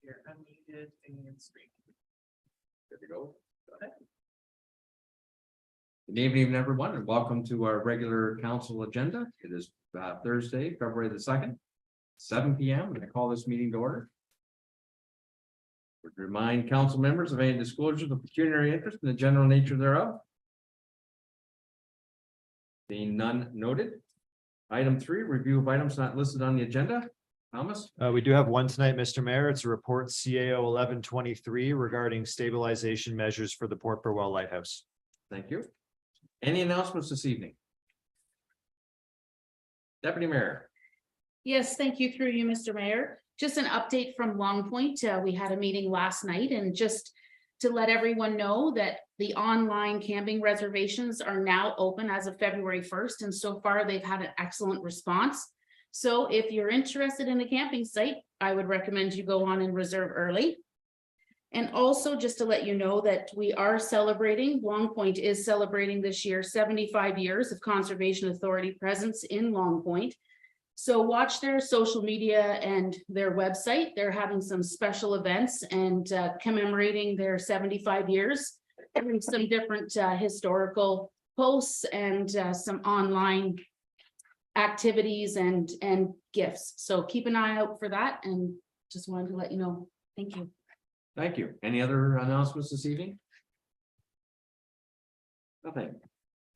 You're unmuted and screen. There we go. Go ahead. Good evening, everyone, and welcome to our regular council agenda. It is Thursday, February the 2nd, 7 p.m. and I call this meeting to order. Would remind council members of any disclosures of pecuniary interest in the general nature thereof. Being none noted. Item 3, review of items not listed on the agenda. Thomas? We do have one tonight, Mr. Mayor. It's a report CAO 1123 regarding stabilization measures for the Port Burwell Lighthouse. Thank you. Any announcements this evening? Deputy Mayor. Yes, thank you through you, Mr. Mayor. Just an update from Long Point. We had a meeting last night, and just to let everyone know that the online camping reservations are now open as of February 1st. And so far they've had an excellent response. So if you're interested in a camping site, I would recommend you go on and reserve early. And also just to let you know that we are celebrating, Long Point is celebrating this year 75 years of Conservation Authority presence in Long Point. So watch their social media and their website. They're having some special events and commemorating their 75 years. And some different historical posts and some online activities and gifts. So keep an eye out for that, and just wanted to let you know. Thank you. Thank you. Any other announcements this evening? Nothing.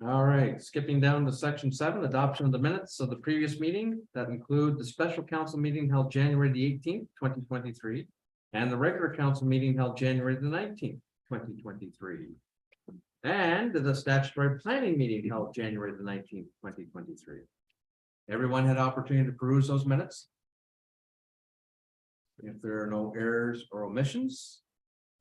All right, skipping down to section 7, adoption of the minutes of the previous meeting that include the special council meeting held January the 18th, 2023, and the regular council meeting held January the 19th, 2023. And the statutory planning meeting held January the 19th, 2023. Everyone had opportunity to peruse those minutes. If there are no errors or omissions,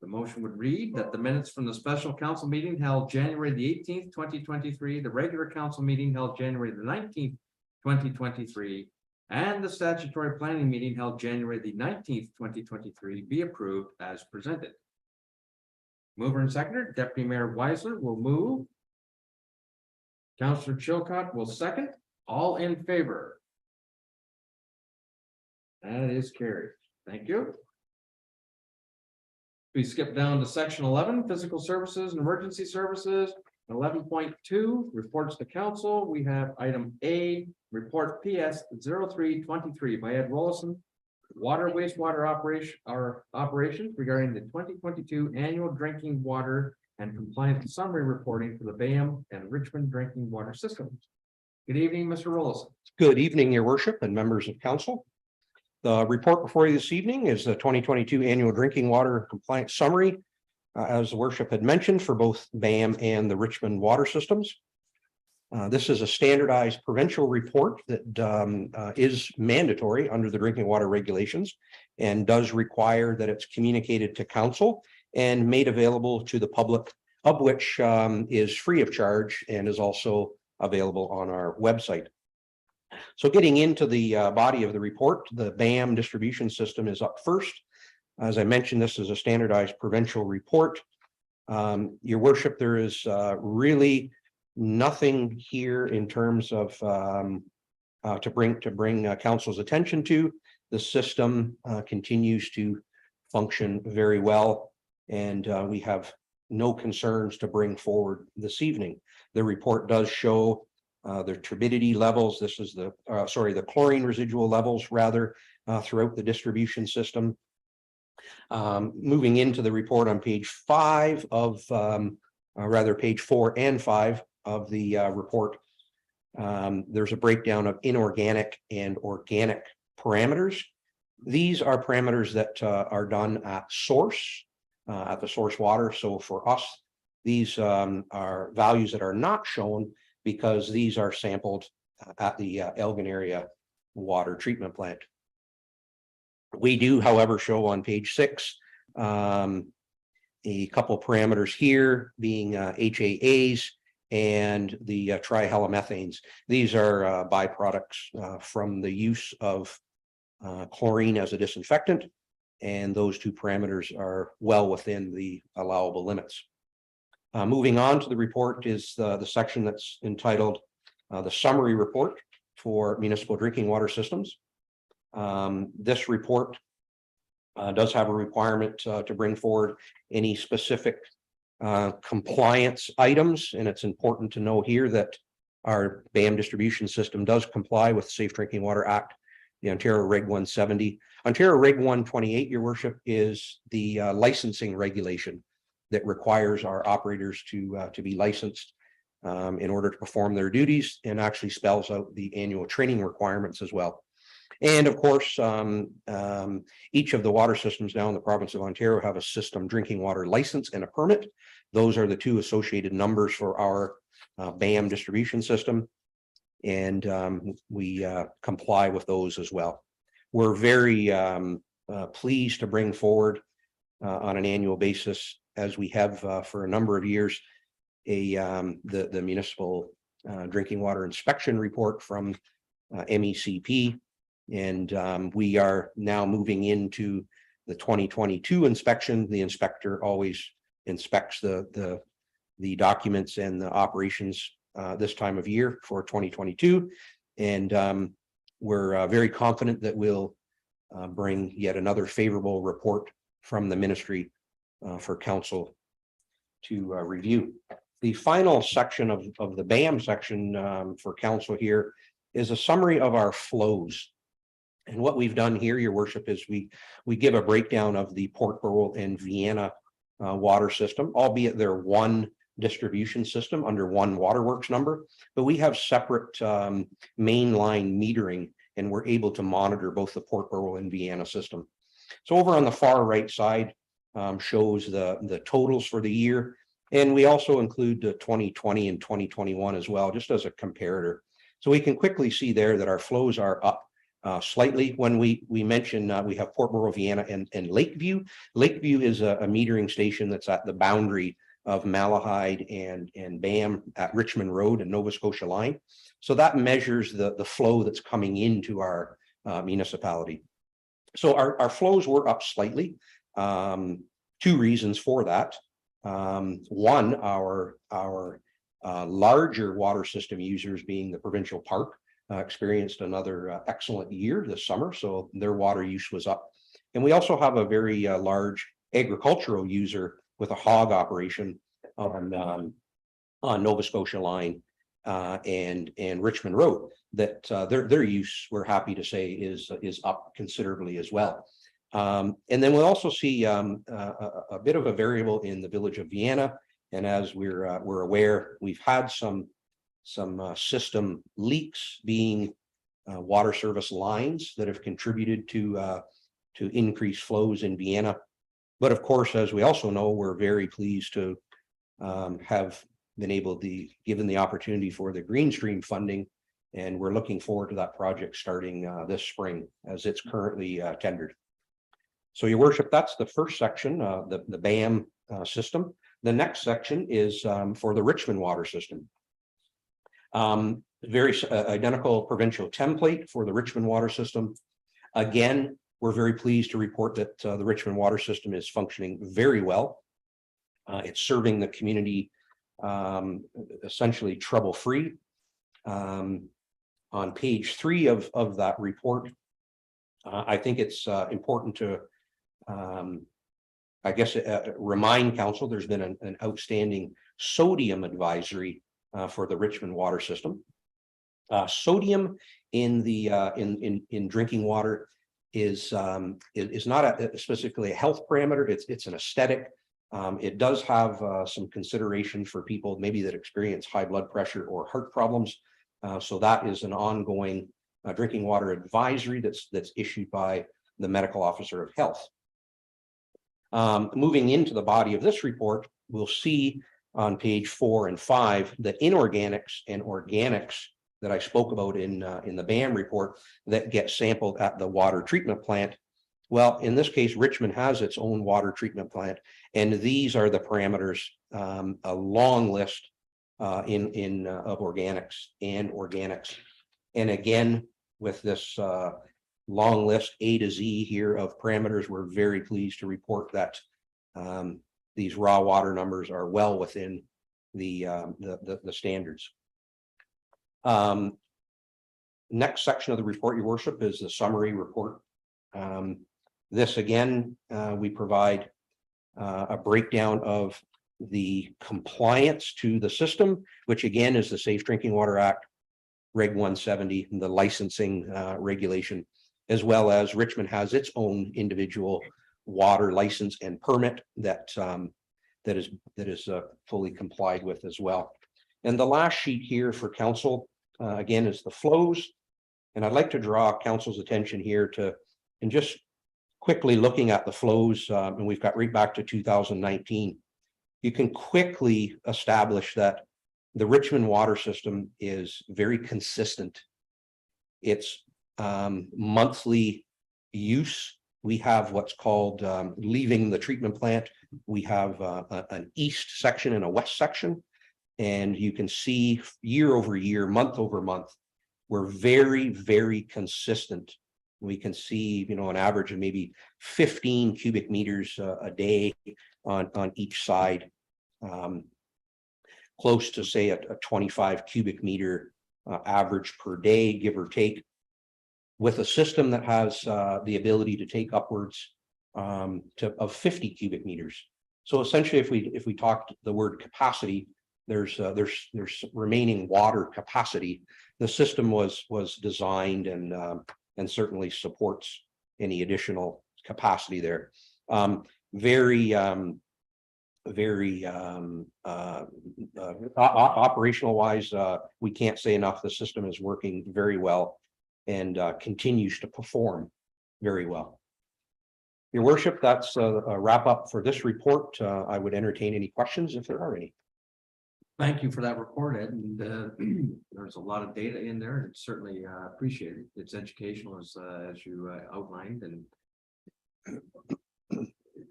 the motion would read that the minutes from the special council meeting held January the 18th, 2023, the regular council meeting held January the 19th, 2023, and the statutory planning meeting held January the 19th, 2023 be approved as presented. Mover and seconder, Deputy Mayor Weisler will move. Councillor Chilcott will second. All in favor? That is carried. Thank you. We skip down to section 11, physical services and emergency services. 11.2, reports to council. We have item A, report PS 0323 by Ed Rollison, water wastewater operations regarding the 2022 annual drinking water and compliance summary reporting for the BAM and Richmond drinking water systems. Good evening, Mr. Rollison. Good evening, Your Worship and members of council. The report before you this evening is the 2022 annual drinking water compliance summary, as the worship had mentioned, for both BAM and the Richmond water systems. This is a standardized provincial report that is mandatory under the drinking water regulations and does require that it's communicated to council and made available to the public, of which is free of charge and is also available on our website. So getting into the body of the report, the BAM distribution system is up first. As I mentioned, this is a standardized provincial report. Your worship, there is really nothing here in terms of to bring council's attention to. The system continues to function very well, and we have no concerns to bring forward this evening. The report does show the turbidity levels. This is the chlorine residual levels rather throughout the distribution system. Moving into the report on page 5 of page 4 and 5 of the report, there's a breakdown of inorganic and organic parameters. These are parameters that are done at source, at the source water. So for us, these are values that are not shown because these are sampled at the Elgin area water treatment plant. We do, however, show on page 6 a couple parameters here being HAAs and the trihalomethanes. These are byproducts from the use of chlorine as a disinfectant, and those two parameters are well within the allowable limits. Moving on to the report is the section that's entitled the summary report for municipal drinking water systems. This report does have a requirement to bring forward any specific compliance items, and it's important to know here that our BAM distribution system does comply with the Safe Drinking Water Act, the Ontario Reg 170. Ontario Reg 128, your worship, is the licensing regulation that requires our operators to be licensed in order to perform their duties, and actually spells out the annual training requirements as well. And of course, each of the water systems now in the province of Ontario have a system drinking water license and a permit. Those are the two associated numbers for our BAM distribution system. And we comply with those as well. We're very pleased to bring forward on an annual basis, as we have for a number of years, the municipal drinking water inspection report from MECP. And we are now moving into the 2022 inspection. The inspector always inspects the documents and the operations this time of year for 2022. And we're very confident that we'll bring yet another favorable report from the ministry for council to review. The final section of the BAM section for council here is a summary of our flows. And what we've done here, your worship, is we give a breakdown of the Port Burwell and Vienna water system, albeit they're one distribution system under one waterworks number, but we have separate mainline metering, and we're able to monitor both the Port Burwell and Vienna system. So over on the far right side shows the totals for the year, and we also include the 2020 and 2021 as well, just as a comparator. So we can quickly see there that our flows are up slightly. When we mention we have Port Burwell, Vienna, and Lakeview. Lakeview is a metering station that's at the boundary of Malahide and BAM at Richmond Road and Nova Scotia line. So that measures the flow that's coming into our municipality. So our flows were up slightly. Two reasons for that. One, our larger water system users, being the provincial park, experienced another excellent year this summer, so their water use was up. And we also have a very large agricultural user with a hog operation on Nova Scotia line and Richmond Road that their use, we're happy to say, is up considerably as well. And then we'll also see a bit of a variable in the village of Vienna. And as we're aware, we've had some system leaks, being water service lines, that have contributed to increased flows in Vienna. But of course, as we also know, we're very pleased to have been able to, given the opportunity for the Greenstream funding, and we're looking forward to that project starting this spring, as it's currently tendered. So, your worship, that's the first section, the BAM system. The next section is for the Richmond water system. Very identical provincial template for the Richmond water system. Again, we're very pleased to report that the Richmond water system is functioning very well. It's serving the community essentially trouble-free. On page 3 of that report, I think it's important to remind council there's been an outstanding sodium advisory for the Richmond water system. Sodium in drinking water is not specifically a health parameter. It's an aesthetic. It does have some consideration for people maybe that experience high blood pressure or heart problems. So that is an ongoing drinking water advisory that's issued by the medical officer of health. Moving into the body of this report, we'll see on page 4 and 5 the inorganics and organics that I spoke about in the BAM report that get sampled at the water treatment plant. Well, in this case, Richmond has its own water treatment plant, and these are the parameters, a long list of organics and organics. And again, with this long list A to Z here of parameters, we're very pleased to report that these raw water numbers are well within the standards. Next section of the report, your worship, is the summary report. This again, we provide a breakdown of the compliance to the system, which again is the Safe Drinking Water Act, Reg 170, and the licensing regulation, as well as Richmond has its own individual water license and permit that is fully complied with as well. And the last sheet here for council, again, is the flows. And I'd like to draw council's attention here to, and just quickly looking at the flows, and we've got right back to 2019. You can quickly establish that the Richmond water system is very consistent. It's monthly use. We have what's called leaving the treatment plant. We have an east section and a west section. And you can see year over year, month over month, we're very, very consistent. We can see, an average of maybe 15 cubic meters a day on each side. Close to say a 25 cubic meter average per day, give or take, with a system that has the ability to take upwards of 50 cubic meters. So essentially, if we talked the word capacity, there's remaining water capacity. The system was designed and certainly supports any additional capacity there. Operational wise, we can't say enough. The system is working very well and continues to perform very well. Your worship, that's a wrap up for this report. I would entertain any questions if there are any. Thank you for that report, Ed. And there's a lot of data in there, and it's certainly appreciated. It's educational as you outlined, and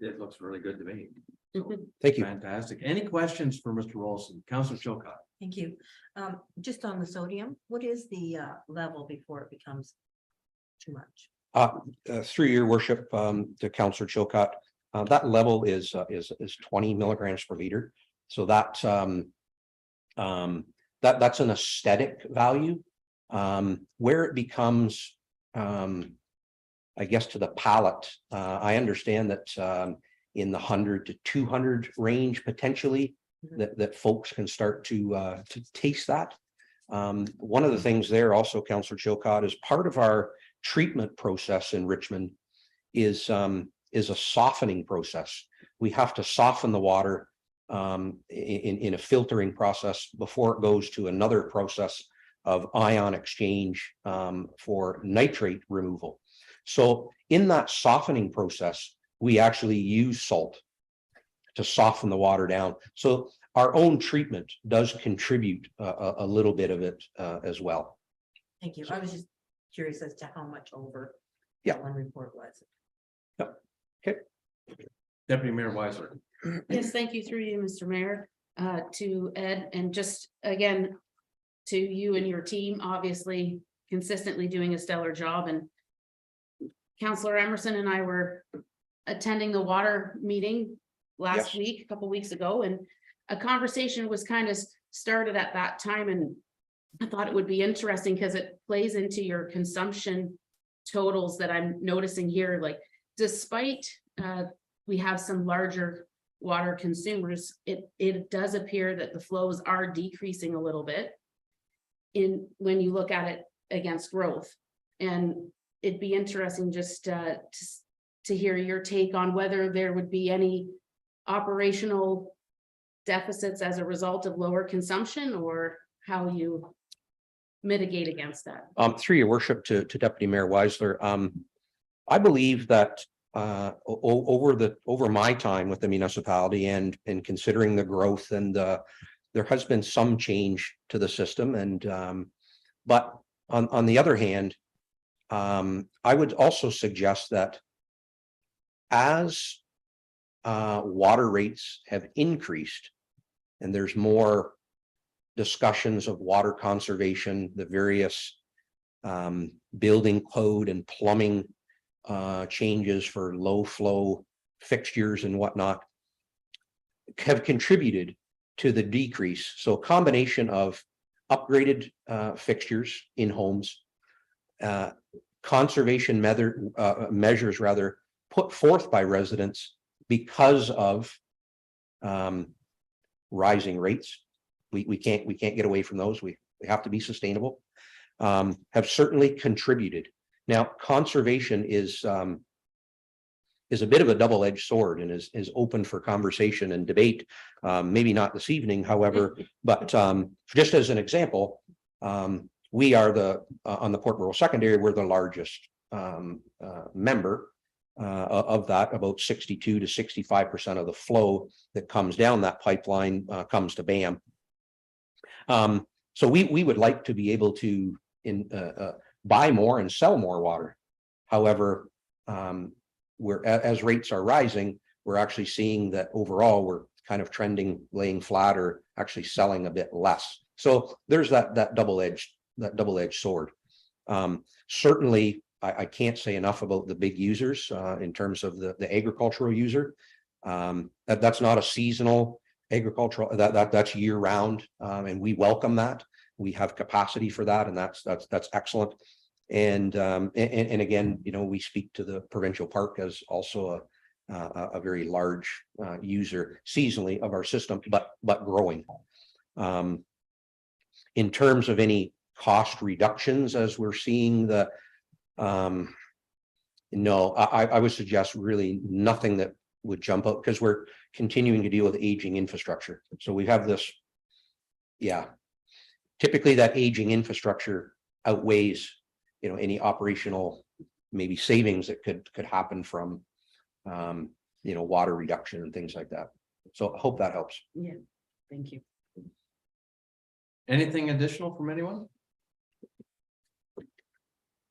it looks really good to me. So, Thank you. fantastic. Any questions for Mr. Rolson? Councilor Chilcott. Thank you. Just on the sodium, what is the level before it becomes too much? Through your worship, to Councilor Chilcott, that level is 20 milligrams per liter. So that's an aesthetic value. Where it becomes, I guess, to the palate, I understand that in the 100 to 200 range potentially, that folks can start to taste that. One of the things there also, Councilor Chilcott, is part of our treatment process in Richmond is a softening process. We have to soften the water in a filtering process before it goes to another process of ion exchange for nitrate removal. So in that softening process, we actually use salt to soften the water down. So our own treatment does contribute a little bit of it as well. Thank you. I was just curious as to how much over Yeah. one report was. Deputy Mayor Weiser. Yes, thank you through you, Mr. Mayor, to Ed, and just again, to you and your team, obviously consistently doing a stellar job. And Councillor Emerson and I were attending the water meeting last Yes. week, a couple weeks ago, and a conversation was kind of started at that time, and I thought it would be interesting because it plays into your consumption totals that I'm noticing here. Like, despite we have some larger water consumers, it does appear that the flows are decreasing a little bit when you look at it against growth. And it'd be interesting just to hear your take on whether there would be any operational deficits as a result of lower consumption, or how you mitigate against that. Through your worship to Deputy Mayor Weisler, I believe that over my time with the municipality and considering the growth, and there has been some change to the system, and but on the other hand, I would also suggest that as water rates have increased and there's more discussions of water conservation, the various building code and plumbing changes for low flow fixtures and whatnot have contributed to the decrease. So a combination of upgraded fixtures in homes, conservation measures put forth by residents because of rising rates. We can't get away from those. We have to be sustainable. Have certainly contributed. Now, conservation is a bit of a double-edged sword and is open for conversation and debate. Maybe not this evening, however, but just as an example, we are on the Port Rural Secondary, we're the largest member of that. About 62 to 65% of the flow that comes down that pipeline comes to BAM. So we would like to be able to buy more and sell more water. However, as rates are rising, we're actually seeing that overall we're kind of trending, laying flat, or actually selling a bit less. So there's that double-edged sword. Certainly, I can't say enough about the big users in terms of the agricultural user. That's not a seasonal agricultural, that's year round, and we welcome that. We have capacity for that, and that's excellent. And again, you know, we speak to the provincial park as also a very large user seasonally of our system, but growing. In terms of any cost reductions, as we're seeing the no, I would suggest really nothing that would jump out, because we're continuing to deal with aging infrastructure. So we have this, yeah, typically that aging infrastructure outweighs, you know, any operational maybe savings that could happen from you know, water reduction and things like that. So I hope that helps. Yeah, thank you. Anything additional from anyone?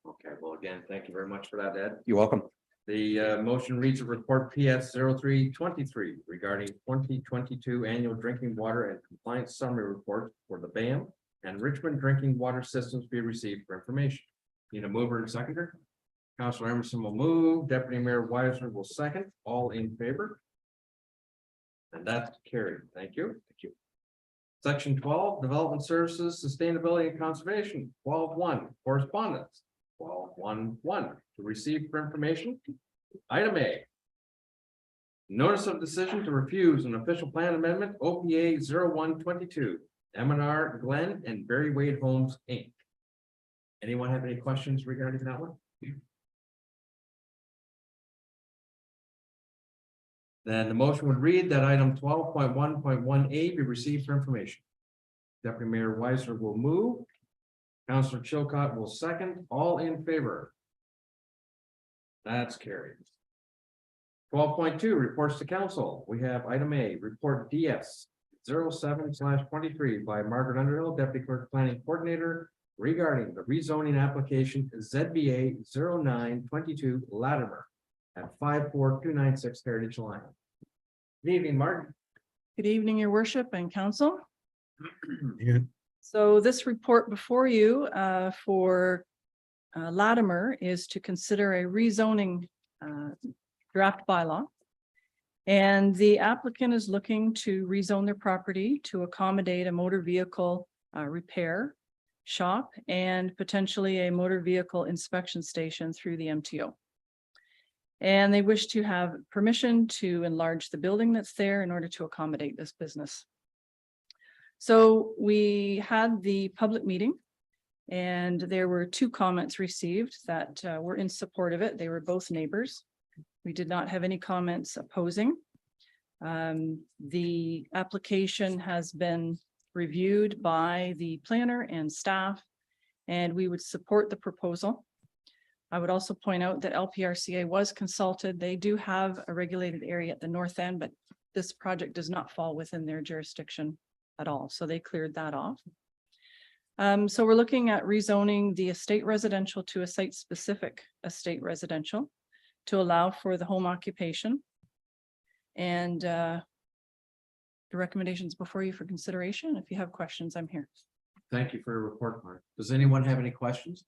Okay, well, again, thank you very much for that, Ed. You're welcome. The motion reads a report PS 0323 regarding 2022 annual drinking water and compliance summary report for the BAM and Richmond drinking water systems be received for information. Need a mover and seconder? Councilor Emerson will move, Deputy Mayor Weiser will second. All in favor? And that's carried. Thank you. Thank you. Section 12, Development Services, Sustainability and Conservation. 12.1, Correspondence. 12.1.1, to receive for information. Item A. Notice of decision to refuse an official plan amendment, OPA 0122, M&R Glen and Barry Wade Homes, Inc. Anyone have any questions regarding that one? Then the motion would read that item 12.1.1A be received for information. Deputy Mayor Weiser will move. Councillor Chilcott will second. All in favor? That's carried. 12.2 reports to council. We have item A, report DS 07/23 by Margaret Underhill, Deputy Clerk Planning Coordinator, regarding the rezoning application ZBA 0922 Latimer at 54296 Heritage Line. Good evening, Mark. Good evening, your worship and council. So this report before you for Latimer is to consider a rezoning draft bylaw. And the applicant is looking to rezone their property to accommodate a motor vehicle repair shop and potentially a motor vehicle inspection station through the MTO. And they wish to have permission to enlarge the building that's there in order to accommodate this business. So we had the public meeting and there were 2 comments received that were in support of it. They were both neighbors. We did not have any comments opposing. The application has been reviewed by the planner and staff, and we would support the proposal. I would also point out that LPRCA was consulted. They do have a regulated area at the north end, but this project does not fall within their jurisdiction at all. So they cleared that off. So we're looking at rezoning the estate residential to a site-specific estate residential to allow for the home occupation. And the recommendations before you for consideration. If you have questions, I'm here. Thank you for your report, Mark. Does anyone have any questions?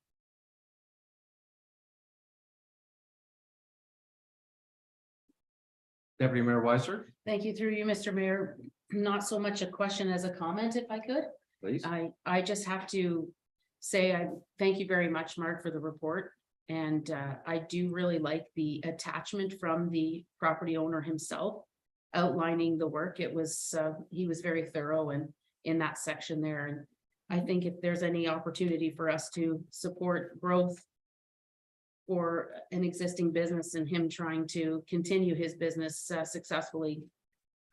Deputy Mayor Weiser, Thank you through you, Mr. Mayor. Not so much a question as a comment, if I could. please. I just have to say, I thank you very much, Mark, for the report. And I do really like the attachment from the property owner himself outlining the work. It was, he was very thorough and in that section there. And I think if there's any opportunity for us to support growth for an existing business and him trying to continue his business successfully,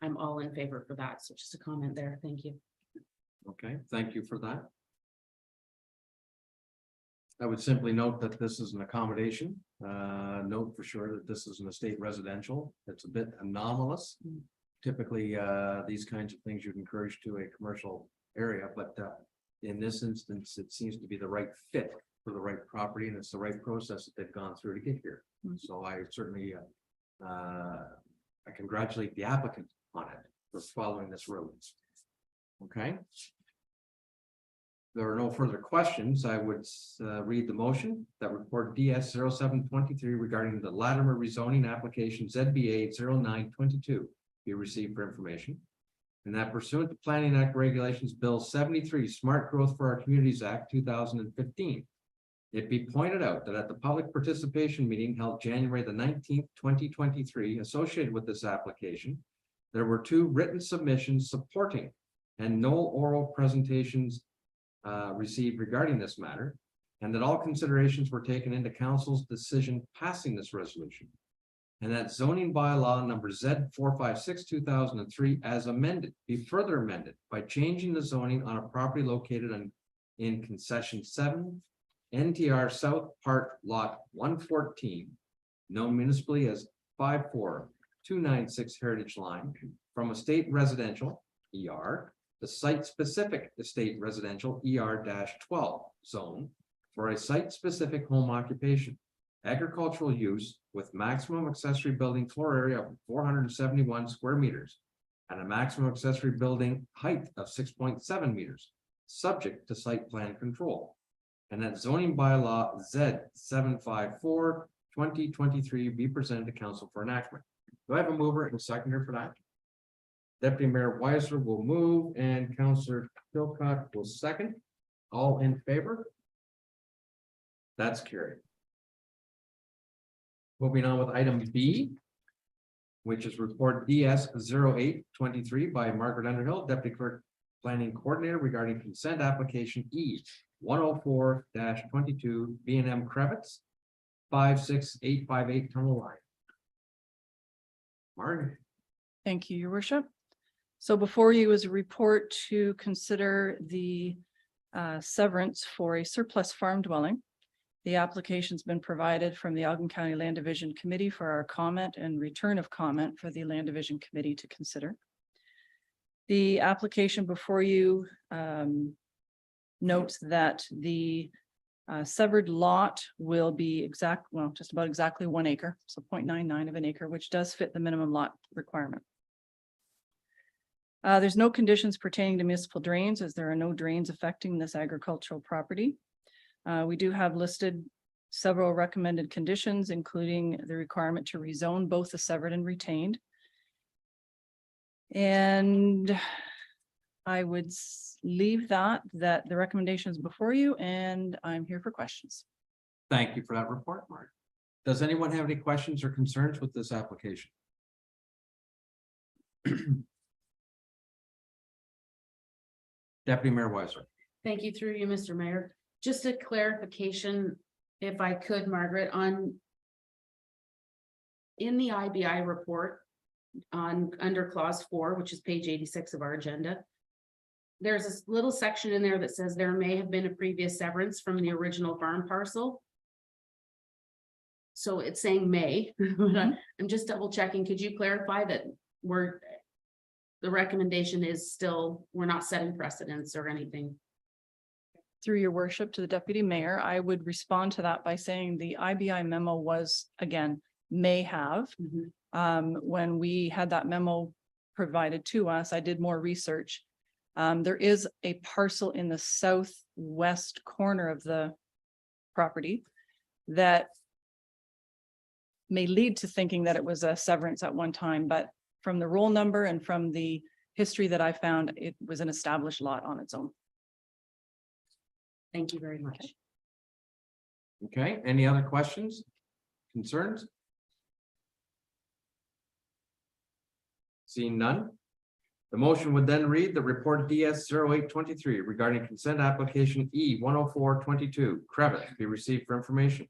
I'm all in favor for that. So just a comment there. Thank you. Okay, thank you for that. I would simply note that this is an accommodation. Note for sure that this is an estate residential. It's a bit anomalous. Typically, these kinds of things you'd encourage to a commercial area, but in this instance, it seems to be the right fit for the right property, and it's the right process that they've gone through to get here. So I certainly I congratulate the applicant on it for following this road. Okay. There are no further questions. I would read the motion that report DS 0723 regarding the Latimer rezoning application ZBA 0922 be received for information. And that pursuant to Planning Act Regulations Bill 73, Smart Growth for Our Communities Act 2015. It be pointed out that at the public participation meeting held January the 19th, 2023, associated with this application, there were 2 written submissions supporting and no oral presentations received regarding this matter, and that all considerations were taken into council's decision passing this resolution. And that zoning bylaw number Z 456/2003 as amended be further amended by changing the zoning on a property located in concession 7 NTR South Park Lot 114, known municipally as 54296 Heritage Line, from estate residential ER, the site-specific estate residential ER-12 zone for a site-specific home occupation, agricultural use with maximum accessory building floor area of 471 square meters and a maximum accessory building height of 6.7 meters, subject to site plan control. And that zoning bylaw Z 754/2023 be presented to council for enactment. Do I have a mover and a seconder for that? Deputy Mayor Weiser will move and Councillor Philcott will second. All in favor? That's carried. Moving on with item B, which is report DS 0823 by Margaret Underhill, Deputy Clerk Planning Coordinator regarding consent application E 104-22 B&M Kravitz 56858 Tunnel Line. Margaret. Thank you, Your Worship. So before you is a report to consider the severance for a surplus farm dwelling. The application's been provided from the Ogden County Land Division Committee for our comment and return of comment for the Land Division Committee to consider. The application before you notes that the severed lot will be just about exactly 1 acre, so 0.99 of an acre, which does fit the minimum lot requirement. There's no conditions pertaining to municipal drains, as there are no drains affecting this agricultural property. We do have listed several recommended conditions, including the requirement to rezone both the severed and retained. And I would leave that the recommendation is before you, and I'm here for questions. Thank you for that report, Mark. Does anyone have any questions or concerns with this application? Deputy Mayor Weiser. Thank you through you, Mr. Mayor. Just a clarification, if I could, Margaret, in the IBI report under clause 4, which is page 86 of our agenda, there's this little section in there that says there may have been a previous severance from the original farm parcel. So it's saying may, but I'm just double checking. Could you clarify that the recommendation is still, we're not setting precedents or anything? Through your worship to the deputy mayor, I would respond to that by saying the IBI memo was, again, may have. When we had that memo provided to us, I did more research. There is a parcel in the southwest corner of the property that may lead to thinking that it was a severance at one time, but from the roll number and from the history that I found, it was an established lot on its own. Thank you very much. Okay, any other questions? Concerns? Seeing none. The motion would then read the report DS 0823 regarding consent application E 10422 Crevice be received for information.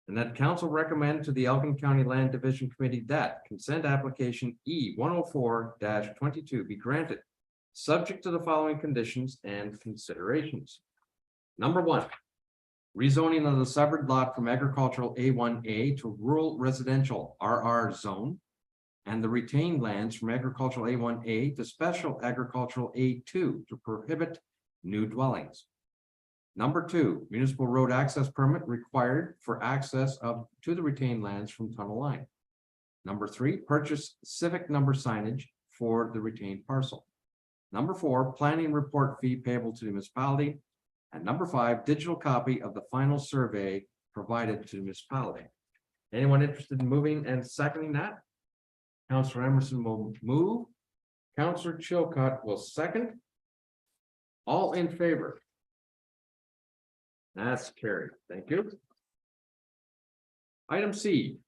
And that council recommend to the Elgin County Land Division Committee that consent application E 104-22 be granted, subject to the following conditions and considerations. Number one, rezoning of the severed lot from agricultural A1A to rural residential RR zone, and the retained lands from agricultural A1A to special agricultural A2 to prohibit new dwellings. Number two, municipal road access permit required for access to the retained lands from tunnel line. Number three, purchase civic number signage for the retained parcel. Number four, planning report fee payable to the municipality. And number five, digital copy of the final survey provided to the municipality. Anyone interested in moving and seconding that? Councillor Emerson will move. Councillor Chilcott will second. All in favor? That's carried. Thank you. Item C.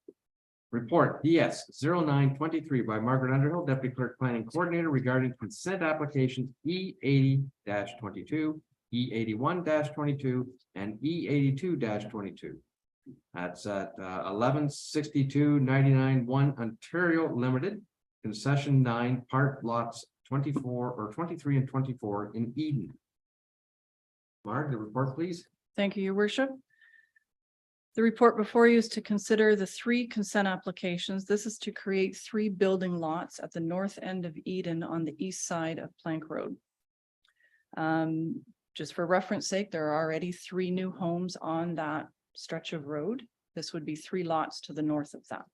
Report DS 0923 by Margaret Underhill, Deputy Clerk Planning Coordinator regarding consent applications E 80-22, E 81-22, and E 82-22. That's at 1162-99-1 Ontario Limited, concession 9, part lots 24 or 23 and 24 in Eden. Mark, the report, please. Thank you, your worship. The report before you is to consider the 3 consent applications. This is to create 3 building lots at the north end of Eden on the east side of Plank Road. Just for reference sake, there are already 3 new homes on that stretch of road. This would be 3 lots to the north of that.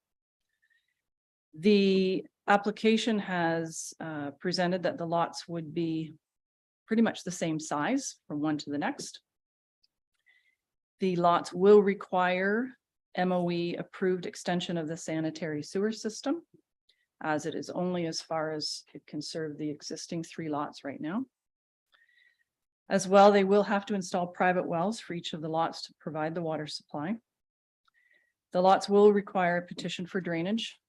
The application has presented that the lots would be pretty much the same size from one to the next. The lots will require MOE approved extension of the sanitary sewer system, as it is only as far as it can serve the existing 3 lots right now. As well, they will have to install private wells for each of the lots to provide the water supply. The lots will require a petition for drainage.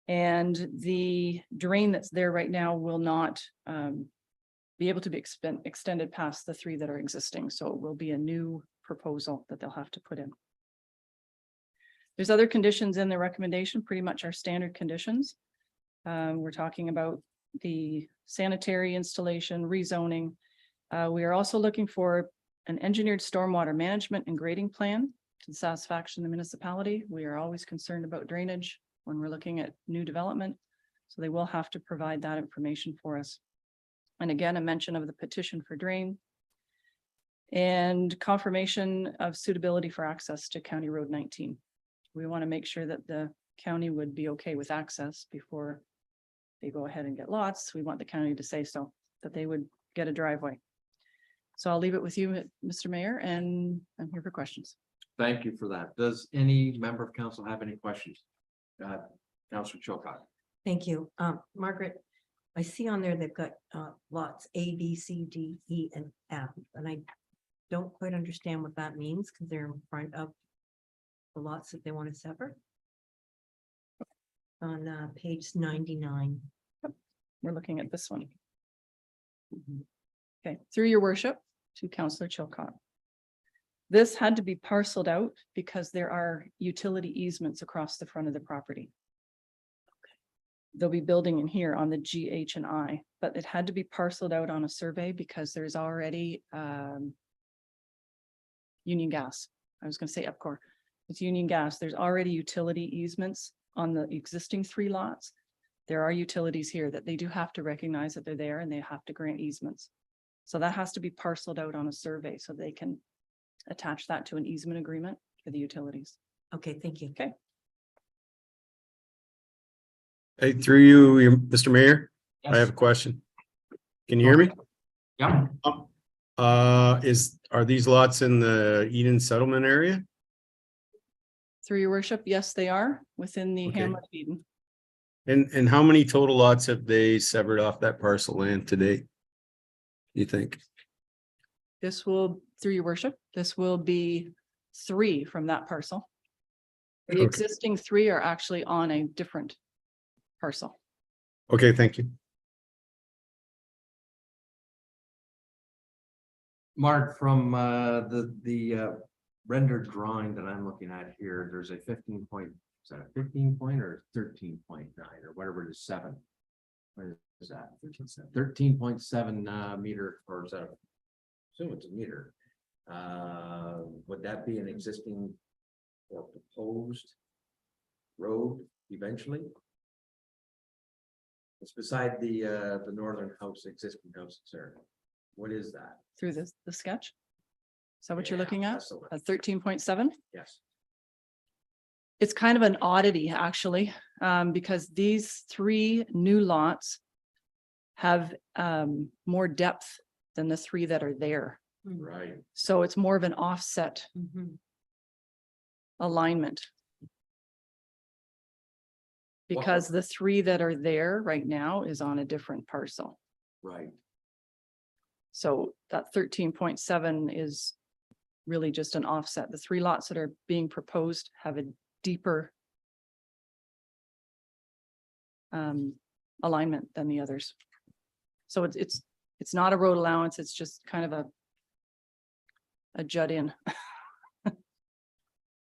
And the drain that's there right now will not be able to be extended past the 3 that are existing. So it will be a new proposal that they'll have to put in. There's other conditions in the recommendation, pretty much our standard conditions. We're talking about the sanitary installation, rezoning. We are also looking for an engineered stormwater management and grading plan to the satisfaction of the municipality. We are always concerned about drainage when we're looking at new development. So they will have to provide that information for us. And again, a mention of the petition for drain and confirmation of suitability for access to County Road 19. We want to make sure that the county would be okay with access before they go ahead and get lots. We want the county to say so, that they would get a driveway. So I'll leave it with you, Mr. Mayor, and I'm here for questions. Thank you for that. Does any member of council have any questions? Councillor Chilcott. Thank you. Margaret, I see on there they've got lots A, B, C, D, E, and F, and I don't quite understand what that means because they're in front of the lots that they want to sever. On page 99. We're looking at this one. Okay, through your worship to Councillor Chilcott. This had to be parceled out because there are utility easements across the front of the property. They'll be building in here on the G, H, and I, but it had to be parceled out on a survey because there's already Union Gas. I was going to say Epcor. It's Union Gas. There's already utility easements on the existing 3 lots. There are utilities here that they do have to recognize that they're there and they have to grant easements. So that has to be parceled out on a survey so they can attach that to an easement agreement for the utilities. Okay, thank you. Okay. Hey, through you, Mr. Mayor, I have a question. Can you hear me? Yeah. Are these lots in the Eden settlement area? Through your worship, yes, they are within the Okay. Hamlet of Eden. And how many total lots have they severed off that parcel land to date? You think? This will through your worship, this will be 3 from that parcel. The Okay. existing 3 are actually on a different parcel. Okay, thank you. Mark, from the rendered drawing that I'm looking at here, there's a 15 point, is that a 15 point or 13.9 or whatever it is, 7? What is that? 13.7 meter, or is that? Assume it's a meter. Would that be an existing or proposed road eventually? It's beside the northern house, existing house there. What is that? Through the sketch? Is that what you're Yeah, looking at? that's the one. A 13.7? Yes. It's kind of an oddity, actually, because these 3 new lots have more depth than the 3 that are there. Right. So it's more of an offset Mhm. alignment. Because the 3 that are there right now is on a different parcel. Right. So that 13.7 is really just an offset. The 3 lots that are being proposed have a deeper alignment than the others. So it's not a road allowance, it's just kind of a jut in.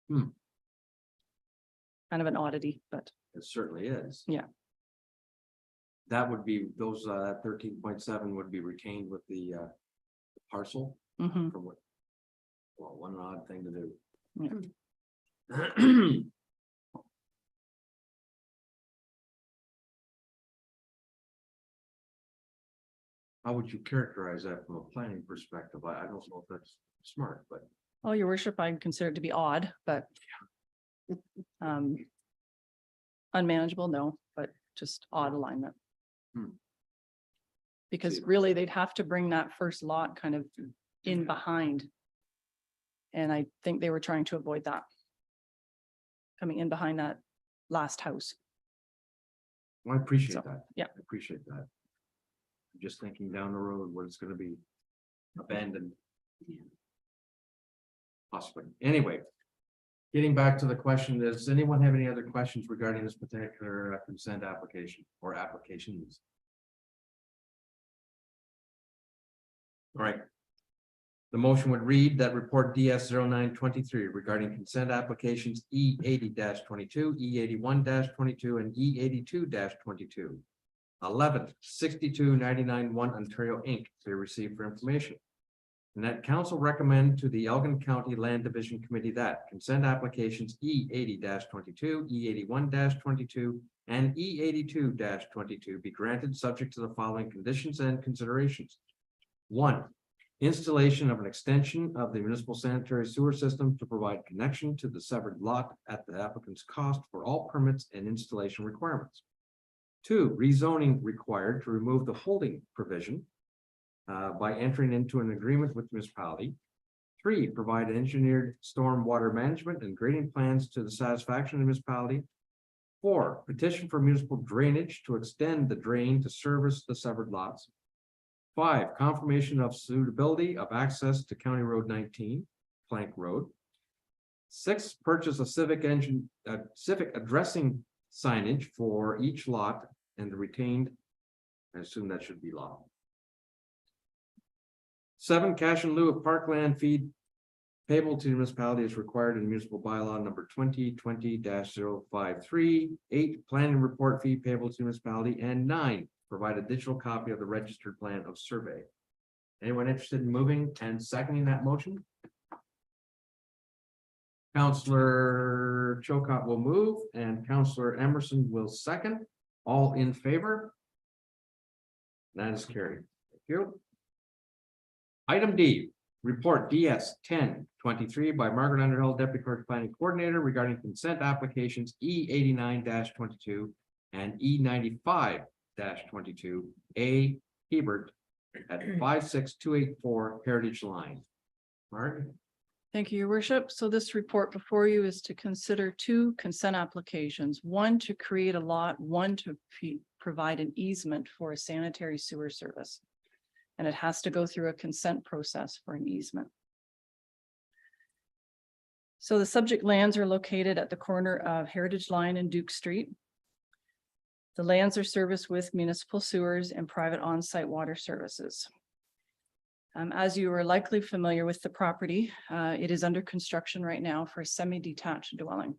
Hmm. Kind of an oddity, but It certainly is. Yeah. That would be, those 13.7 would be retained with the parcel mhm. from what? Well, one odd thing to do. Yeah. How would you characterize that from a planning perspective? I don't know if that's smart, but Oh, your worship, I consider it to be odd, but unmanageable, no, but just odd alignment. Hmm. Because See. really, they'd have to bring that first lot kind of in behind. And I think they were trying to avoid that. Coming in behind that last house. well, I appreciate So, that. yeah. I appreciate that. I'm just thinking down the road what it's gonna be abandoned. Possibly. Anyway. Getting back to the question, does anyone have any other questions regarding this particular consent application or applications? All right. The motion would read that report DS 0923 regarding consent applications E80 22, E81 22, and E82 22. 11 6299 1 Ontario Inc. They received for information. And that council recommend to the Elgin County Land Division Committee that consent applications E80 22, E81 22, and E82 22 be granted subject to the following conditions and considerations. 1. Installation of an extension of the municipal sanitary sewer system to provide connection to the severed lot at the applicant's cost for all permits and installation requirements. 2. Rezoning required to remove the holding provision by entering into an agreement with the municipality. 3. Provide engineered storm water management and grading plans to the satisfaction of the municipality. 4. Petition for municipal drainage to extend the drain to service the severed lots. 5. Confirmation of suitability of access to County Road 19, Plank Road. 6. Purchase a civic addressing signage for each lot and the retained. I assume that should be law. 7. Cash in lieu of parkland fee payable to the municipality is required in municipal bylaw number 2020-053. 8. Planning report fee payable to the municipality, and 9. Provide a digital copy of the registered plan of survey. Anyone interested in moving and seconding that motion? Councillor Chilcott will move and Councillor Emerson will second. All in favor? That is carried. Thank you. Item D, report DS 1023 by Margaret Underhill, Deputy Clerk Planning Coordinator regarding consent applications E89 22 and E95 22 A Hebert at 56284 Heritage Line. Margaret? Thank you, your worship. So this report before you is to consider 2 consent applications. 1 to create a lot, 1 to provide an easement for a sanitary sewer service. And it has to go through a consent process for an easement. So the subject lands are located at the corner of Heritage Line and Duke Street. The lands are serviced with municipal sewers and private on-site water services. As you are likely familiar with the property, it is under construction right now for a semi-detached dwelling.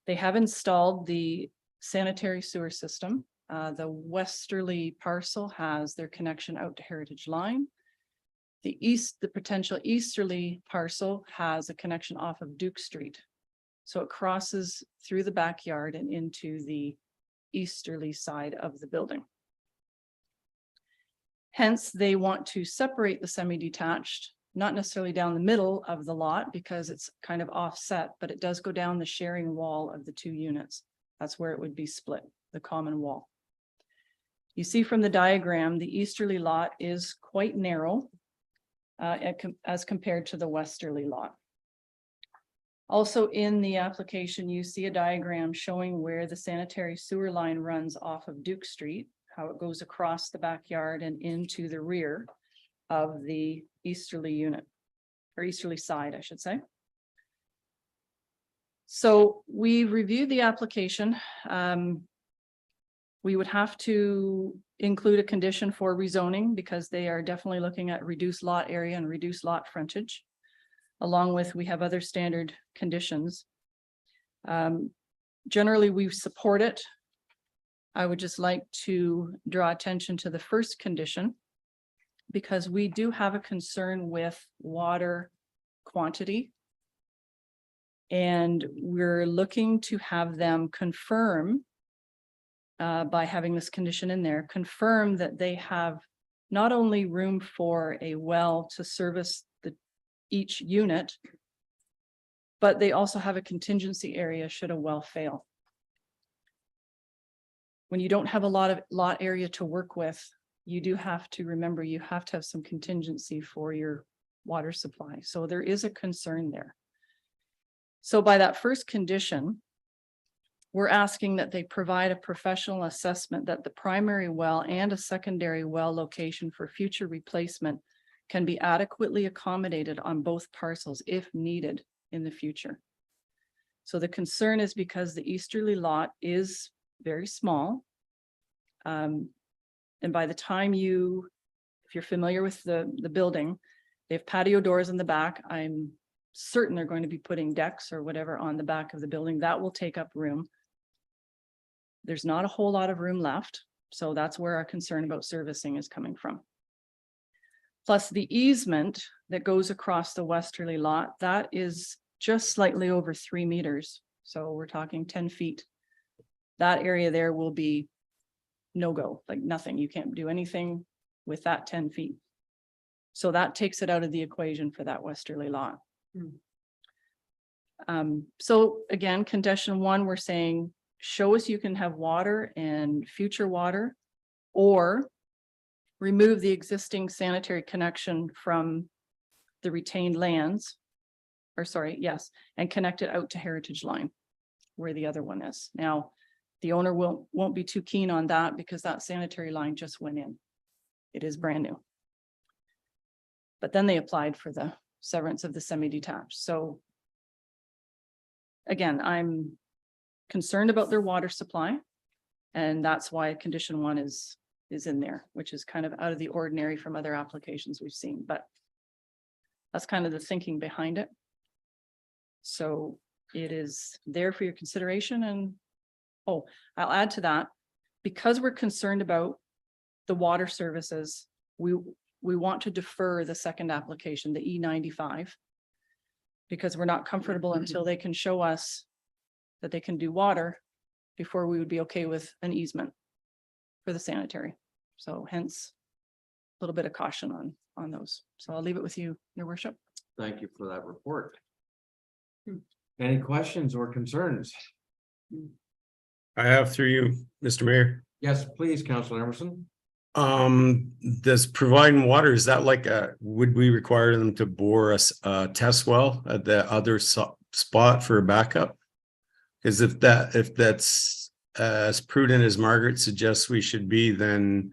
They have installed the sanitary sewer system. The westerly parcel has their connection out to Heritage Line. The potential easterly parcel has a connection off of Duke Street. So it crosses through the backyard and into the easterly side of the building. Hence, they want to separate the semi-detached, not necessarily down the middle of the lot because it's kind of offset, but it does go down the sharing wall of the two units. That's where it would be split, the common wall. You see from the diagram, the easterly lot is quite narrow as compared to the westerly lot. Also in the application, you see a diagram showing where the sanitary sewer line runs off of Duke Street, how it goes across the backyard and into the rear of the easterly unit, or easterly side, I should say. So we reviewed the application. We would have to include a condition for rezoning because they are definitely looking at reduced lot area and reduced lot frontage. Along with, we have other standard conditions. Generally, we support it. I would just like to draw attention to the first condition because we do have a concern with water quantity. And we're looking to have them confirm by having this condition in there, confirm that they have not only room for a well to service each unit, but they also have a contingency area should a well fail. When you don't have a lot of lot area to work with, you do have to remember you have to have some contingency for your water supply. So there is a concern there. So by that first condition, we're asking that they provide a professional assessment that the primary well and a secondary well location for future replacement can be adequately accommodated on both parcels if needed in the future. So the concern is because the easterly lot is very small. And by the time if you're familiar with the building, they have patio doors in the back. I'm certain they're going to be putting decks or whatever on the back of the building. That will take up room. There's not a whole lot of room left. So that's where our concern about servicing is coming from. Plus the easement that goes across the westerly lot, that is just slightly over 3 meters. So we're talking 10 feet. That area there will be no-go, like nothing. You can't do anything with that 10 feet. So that takes it out of the equation for that westerly lot. So again, condition 1, we're saying, show us you can have water and future water, or remove the existing sanitary connection from the retained lands, and connect it out to Heritage Line, where the other one is. Now, the owner won't be too keen on that because that sanitary line just went in. It is brand new. But then they applied for the severance of the semi-detached. So again, I'm concerned about their water supply, and that's why condition 1 is in there, which is kind of out of the ordinary from other applications we've seen, but that's kind of the thinking behind it. So it is there for your consideration. And I'll add to that, because we're concerned about the water services, we want to defer the second application, the E95, because we're not comfortable until they can show us that they can do water before we would be okay with an easement for the sanitary. So hence a little bit of caution on those. So I'll leave it with you, Your Worship. Thank you for that report. Any questions or concerns? I have through you, Mr. Mayor. Yes, please, Councilor Emerson. Does providing water, is that like would we require them to bore a test well at the other spot for a backup? Because if that's as prudent as Margaret suggests we should be, then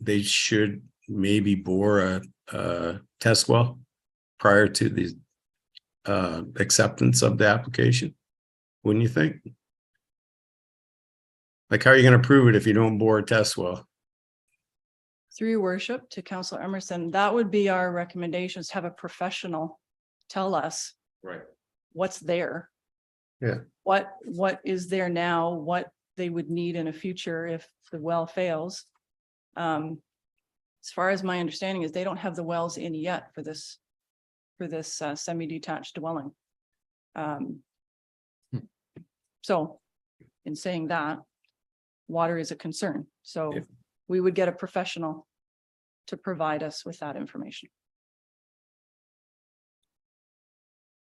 they should maybe bore a test well prior to the acceptance of the application? Wouldn't you think? Like, how are you gonna prove it if you don't bore a test well? Through your worship to Council Emerson, that would be our recommendations, to have a professional tell us Right. what's there. Yeah. What is there now, what they would need in a future if the well fails. As far as my understanding is, they don't have the wells in yet for this semi-detached dwelling. So in saying that, water is a concern, so If- we would get a professional to provide us with that information.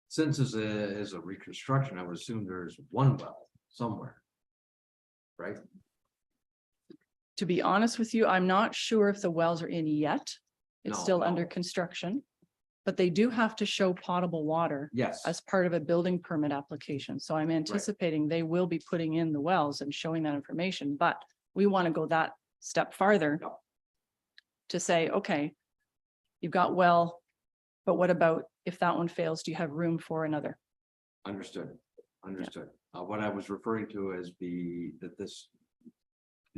Since this is a reconstruction, I would assume there's one well somewhere. Right? To be honest with you, I'm not sure if the wells are in yet. It's No, still under no. construction. But they do have to show potable water Yes. as part of a building permit application. So I'm anticipating they will be putting in the wells and showing that information, but we want to go that step farther. Yep. To say, okay, you've got well, but what about if that one fails? Do you have room for another? Understood, understood. What I was referring to as the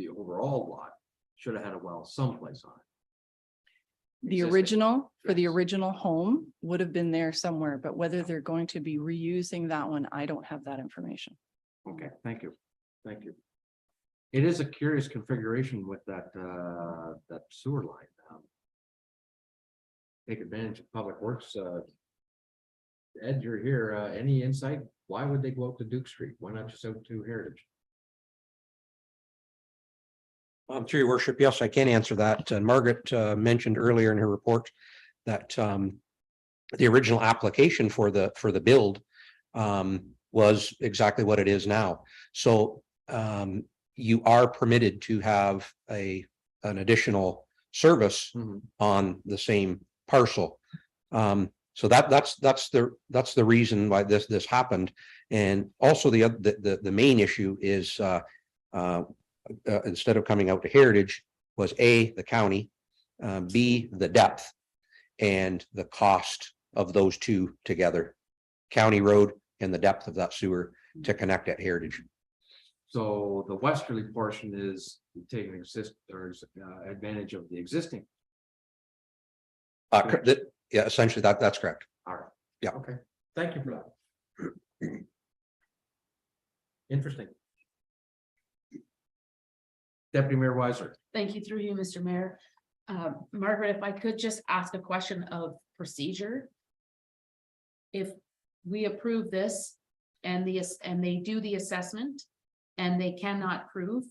overall lot should have had a well someplace on it. The Existing. original, for the Yes. original home would have been there somewhere, but whether they're going to be reusing that one, I don't have that information. Okay, thank you, thank you. It is a curious configuration with that sewer line. Take advantage of Public Works. Ed, you're here. Any insight? Why would they go out to Duke Street? Why not just out to Heritage? Through your worship, yes, I can answer that. Margaret mentioned earlier in her report that the original application for the build was exactly what it is now. So you are permitted to have an additional service on the same parcel. So that's the reason why this happened. And also the main issue is instead of coming out to Heritage was A, the county, B, the depth and the cost of those two together. County road and the depth of that sewer to connect at Heritage. So the westerly portion is taking advantage of the existing. Yeah, essentially that's correct. All right. Yeah. Okay, thank you for that. Interesting. Deputy Mayor Weiser. Thank you through you, Mr. Mayor. Margaret, if I could just ask a question of procedure. If we approve this and they do the assessment and they cannot prove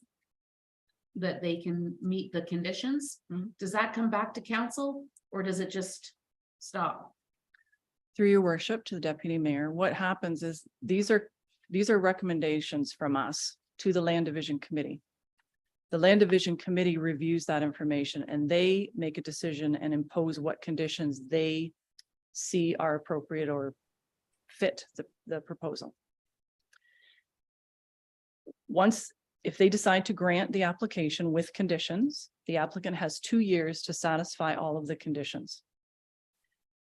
that they can meet the conditions, does that come back to council or does it just stop? Through your worship to the deputy mayor, what happens is these are recommendations from us to the land division committee. The land division committee reviews that information and they make a decision and impose what conditions they see are appropriate or fit the proposal. If they decide to grant the application with conditions, the applicant has 2 years to satisfy all of the conditions.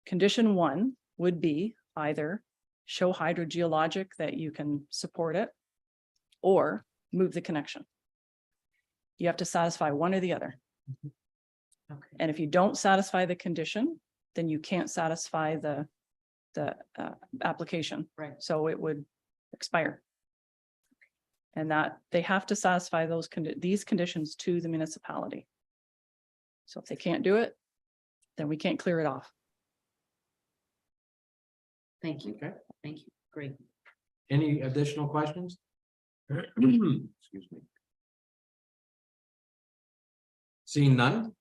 Condition 1 would be either show hydrogeologic that you can support it or move the connection. You have to satisfy one or the other. Okay. And if you don't satisfy the condition, then you can't satisfy the application. Right. So it would expire. And that they have to satisfy these conditions to the municipality. So if they can't do it, then we can't clear it off. Thank you. Okay, Thank you. Great. any additional questions? Excuse me. Seeing none,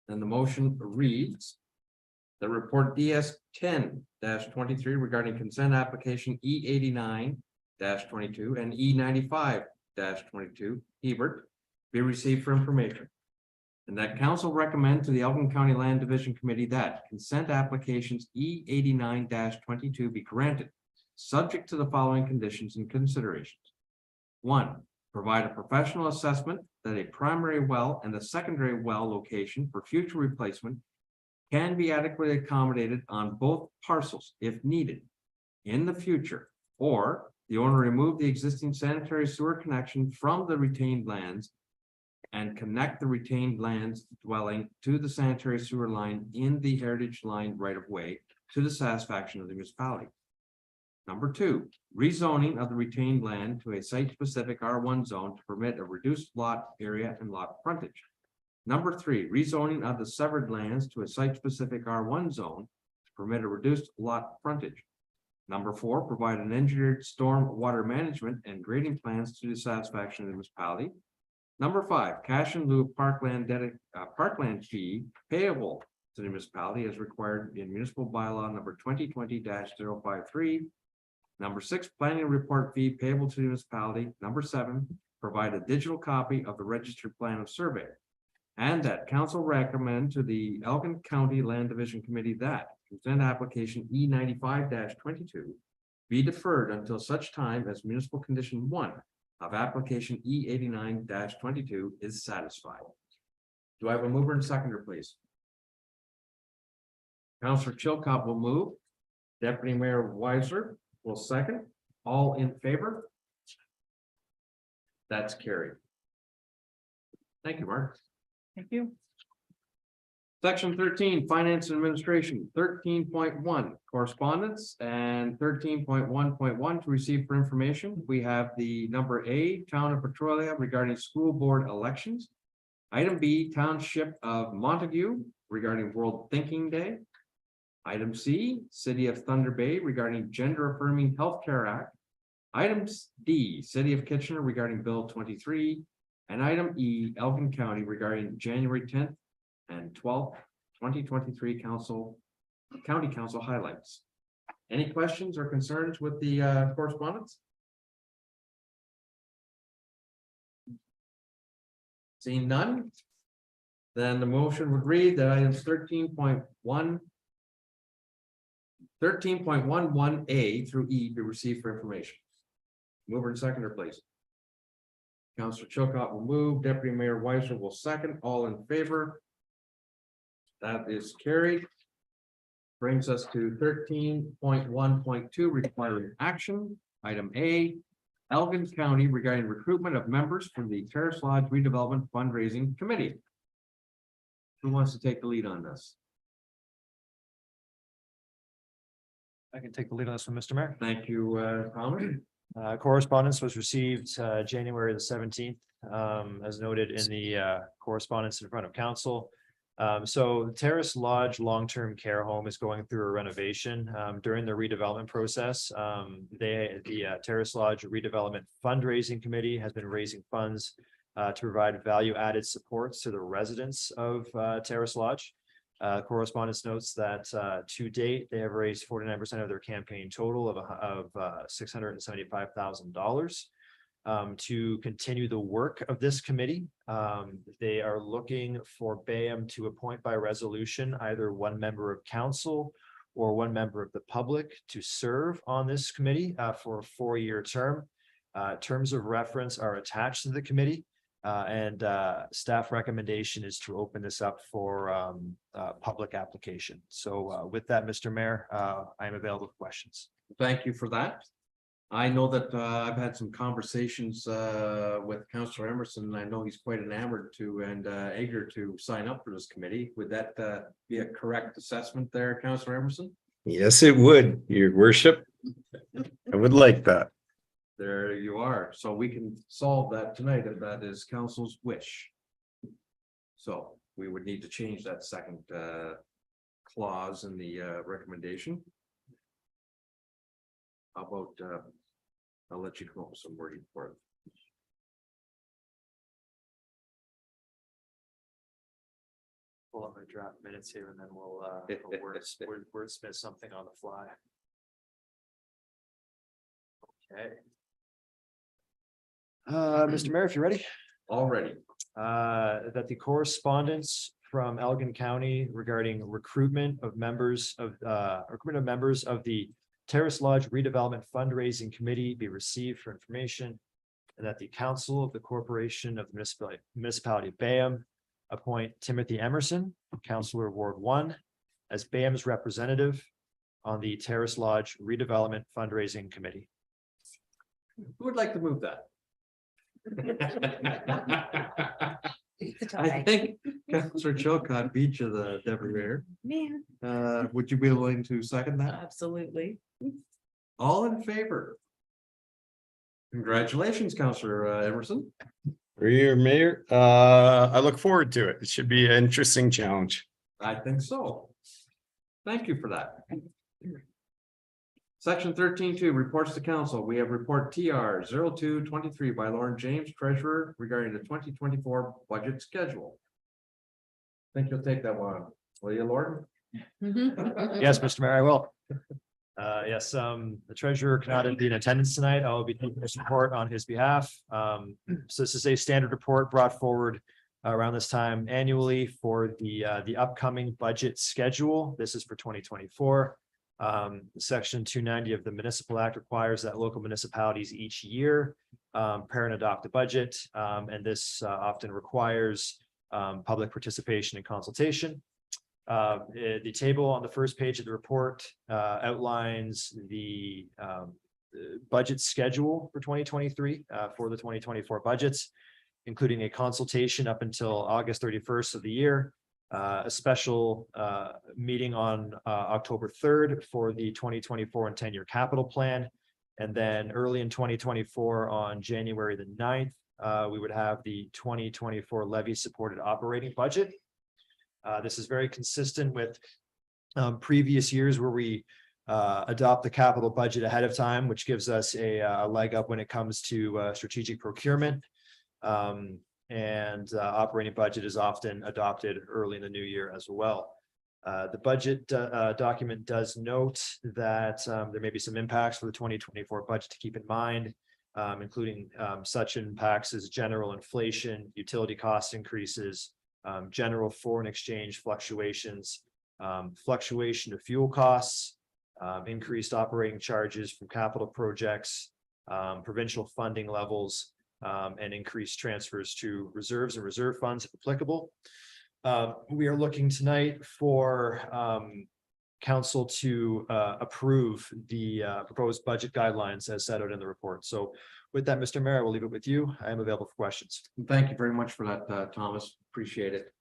then the motion reads. The report DS 10-23 regarding consent application E89-22 and E95-22 Hebert be received for information. And that council recommend to the Elgin County Land Division Committee that consent applications E89-22 be granted, subject to the following conditions and considerations. 1, provide a professional assessment that a primary well and the secondary well location for future replacement can be adequately accommodated on both parcels if needed, in the future, or the owner remove the existing sanitary sewer connection from the retained lands and connect the retained lands dwelling to the sanitary sewer line in the heritage line right of way to the satisfaction of the municipality. Number two, rezoning of the retained land to a site-specific R1 zone to permit a reduced lot area and lot frontage. Number three, rezoning of the severed lands to a site-specific R1 zone to permit a reduced lot frontage. Number four, provide an engineered storm water management and grading plans to the satisfaction of the municipality. Number five, cash in lieu of parkland fee payable to the municipality as required in municipal bylaw number 2020-053. Number six, planning report fee payable to the municipality. Number seven, provide a digital copy of the registered plan of survey. And that council recommend to the Elgin County Land Division Committee that consent application E95-22 be deferred until such time as municipal condition 1 of application E89-22 is satisfied. Do I have a mover and seconder, please? Councillor Chilcott will move. Deputy Mayor Weiser will second. All in favor? That's carried. Thank you, Mark. Thank you. Section 13, Finance and Administration, 13.1, Correspondence, and 13.1.1 to receive for information. We have the number A, Town of Petrolia regarding school board elections. Item B, Township of Montague regarding World Thinking Day. Item C, City of Thunder Bay regarding Gender Affirming Healthcare Act. Item D, City of Kitchener regarding Bill 23. And item E, Elgin County regarding January 10th and 12th, 2023 County Council highlights. Any questions or concerns with the correspondence? Seeing none, then the motion would read that items 13.11A through E be received for information. Mover and seconder, please. Councillor Chilcott will move, Deputy Mayor Weiser will second, all in favor. That is carried. Brings us to 13.1.2 requiring action. Item A, Elgin County regarding recruitment of members for the Terrace Lodge Redevelopment Fundraising Committee. Who wants to take the lead on this? I can take the lead on this one, Mr. Mayor. Thank you, Thomas. Correspondence was received January the 17th, as noted in the correspondence in front of council. So Terrace Lodge Long-Term Care Home is going through a renovation. During the redevelopment process, the Terrace Lodge Redevelopment Fundraising Committee has been raising funds to provide value-added supports to the residents of Terrace Lodge. Correspondence notes that to date, they have raised 49% of their campaign total of $675,000. To continue the work of this committee, they are looking for BAM to appoint by resolution either one member of council or one member of the public to serve on this committee for a 4-year term. Terms of reference are attached to the committee. And staff recommendation is to open this up for public application. So with that, Mr. Mayor, I am available for questions. Thank you for that. I know that I've had some conversations with Councillor Emerson, and I know he's quite enamored to and eager to sign up for this committee. Would that be a correct assessment there, Councillor Emerson? Yes, it would, your worship. I would like that. There you are. So we can solve that tonight if that is council's wish. So we would need to change that second clause in the recommendation. How about I'll let you come up with some wording for it. Pull up my draft minutes here and then we'll wordsmith something on the fly. Okay. Mr. Mayor, if you're ready. Already. That the correspondence from Elgin County regarding recruitment of members of the Terrace Lodge Redevelopment Fundraising Committee be received for information, and that the council of the corporation of the municipality of Bayham appoint Timothy Emerson, Councillor Ward 1, as BAM's representative on the Terrace Lodge redevelopment fundraising committee. Who would like to move that? I think Councillor Chilcott beat you, the deputy mayor. Man. Would you be willing to second that? Absolutely. All in favor? Congratulations, Councillor Emerson. For your mayor, I look forward to it. It should be an interesting challenge. I think so. Thank you for that. Section 13.2 reports to council. We have report TR 0223 by Lauren James, treasurer, regarding the 2024 budget schedule. Think you'll take that one, will you, Lauren? Yes, Mr. Mayor, I will. Yes, the treasurer cannot be in attendance tonight. I will be taking this report on his behalf. So this is a standard report brought forward around this time annually for the upcoming budget schedule. This is for 2024. Section 290 of the Municipal Act requires that local municipalities each year prepare and adopt a budget, and this often requires public participation and consultation. The table on the first page of the report outlines the budget schedule for 2023 for the 2024 budgets, including a consultation up until August 31st of the year, a special meeting on October 3rd for the 2024 and 10-year capital plan. And then early in 2024 on January the 9th, we would have the 2024 levy supported operating budget. This is very consistent with previous years where we adopt the capital budget ahead of time, which gives us a leg up when it comes to strategic procurement. And operating budget is often adopted early in the new year as well. The budget document does note that there may be some impacts for the 2024 budget to keep in mind, including such impacts as general inflation, utility cost increases, general foreign exchange fluctuations, fluctuation of fuel costs, increased operating charges from capital projects, provincial funding levels, and increased transfers to reserves and reserve funds if applicable. We are looking tonight for council to approve the proposed budget guidelines as set out in the report. So with that, Mr. Mayor, I will leave it with you. I am available for questions. Thank you very much for that, Thomas. Appreciate it.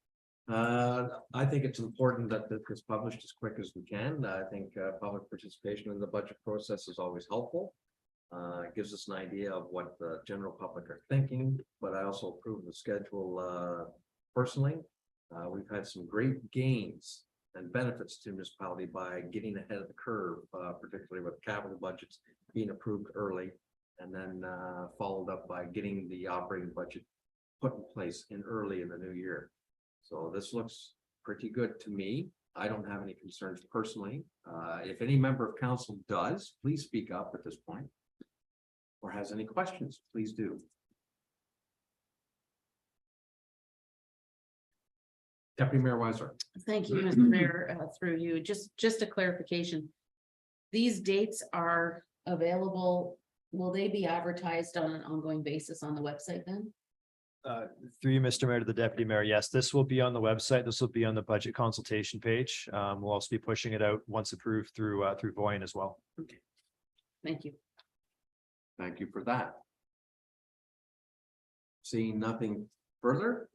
I think it's important that this is published as quick as we can. I think public participation in the budget process is always helpful. It gives us an idea of what the general public are thinking, but I also approve the schedule personally. We've had some great gains and benefits to municipality by getting ahead of the curve, particularly with capital budgets being approved early and then followed up by getting the operating budget put in place early in the new year. So this looks pretty good to me. I don't have any concerns personally. If any member of council does, please speak up at this point. Or has any questions, please do. Deputy Mayor Weiser. Thank you, Mr. Mayor, through you. Just a clarification. These dates are available. Will they be advertised on an ongoing basis on the website then? Through you, Mr. Mayor, to the deputy mayor. Yes, this will be on the website. This will be on the budget consultation page. We'll also be pushing it out once approved through Voyant as well. Okay. Thank you. Thank you for that. Seeing nothing further.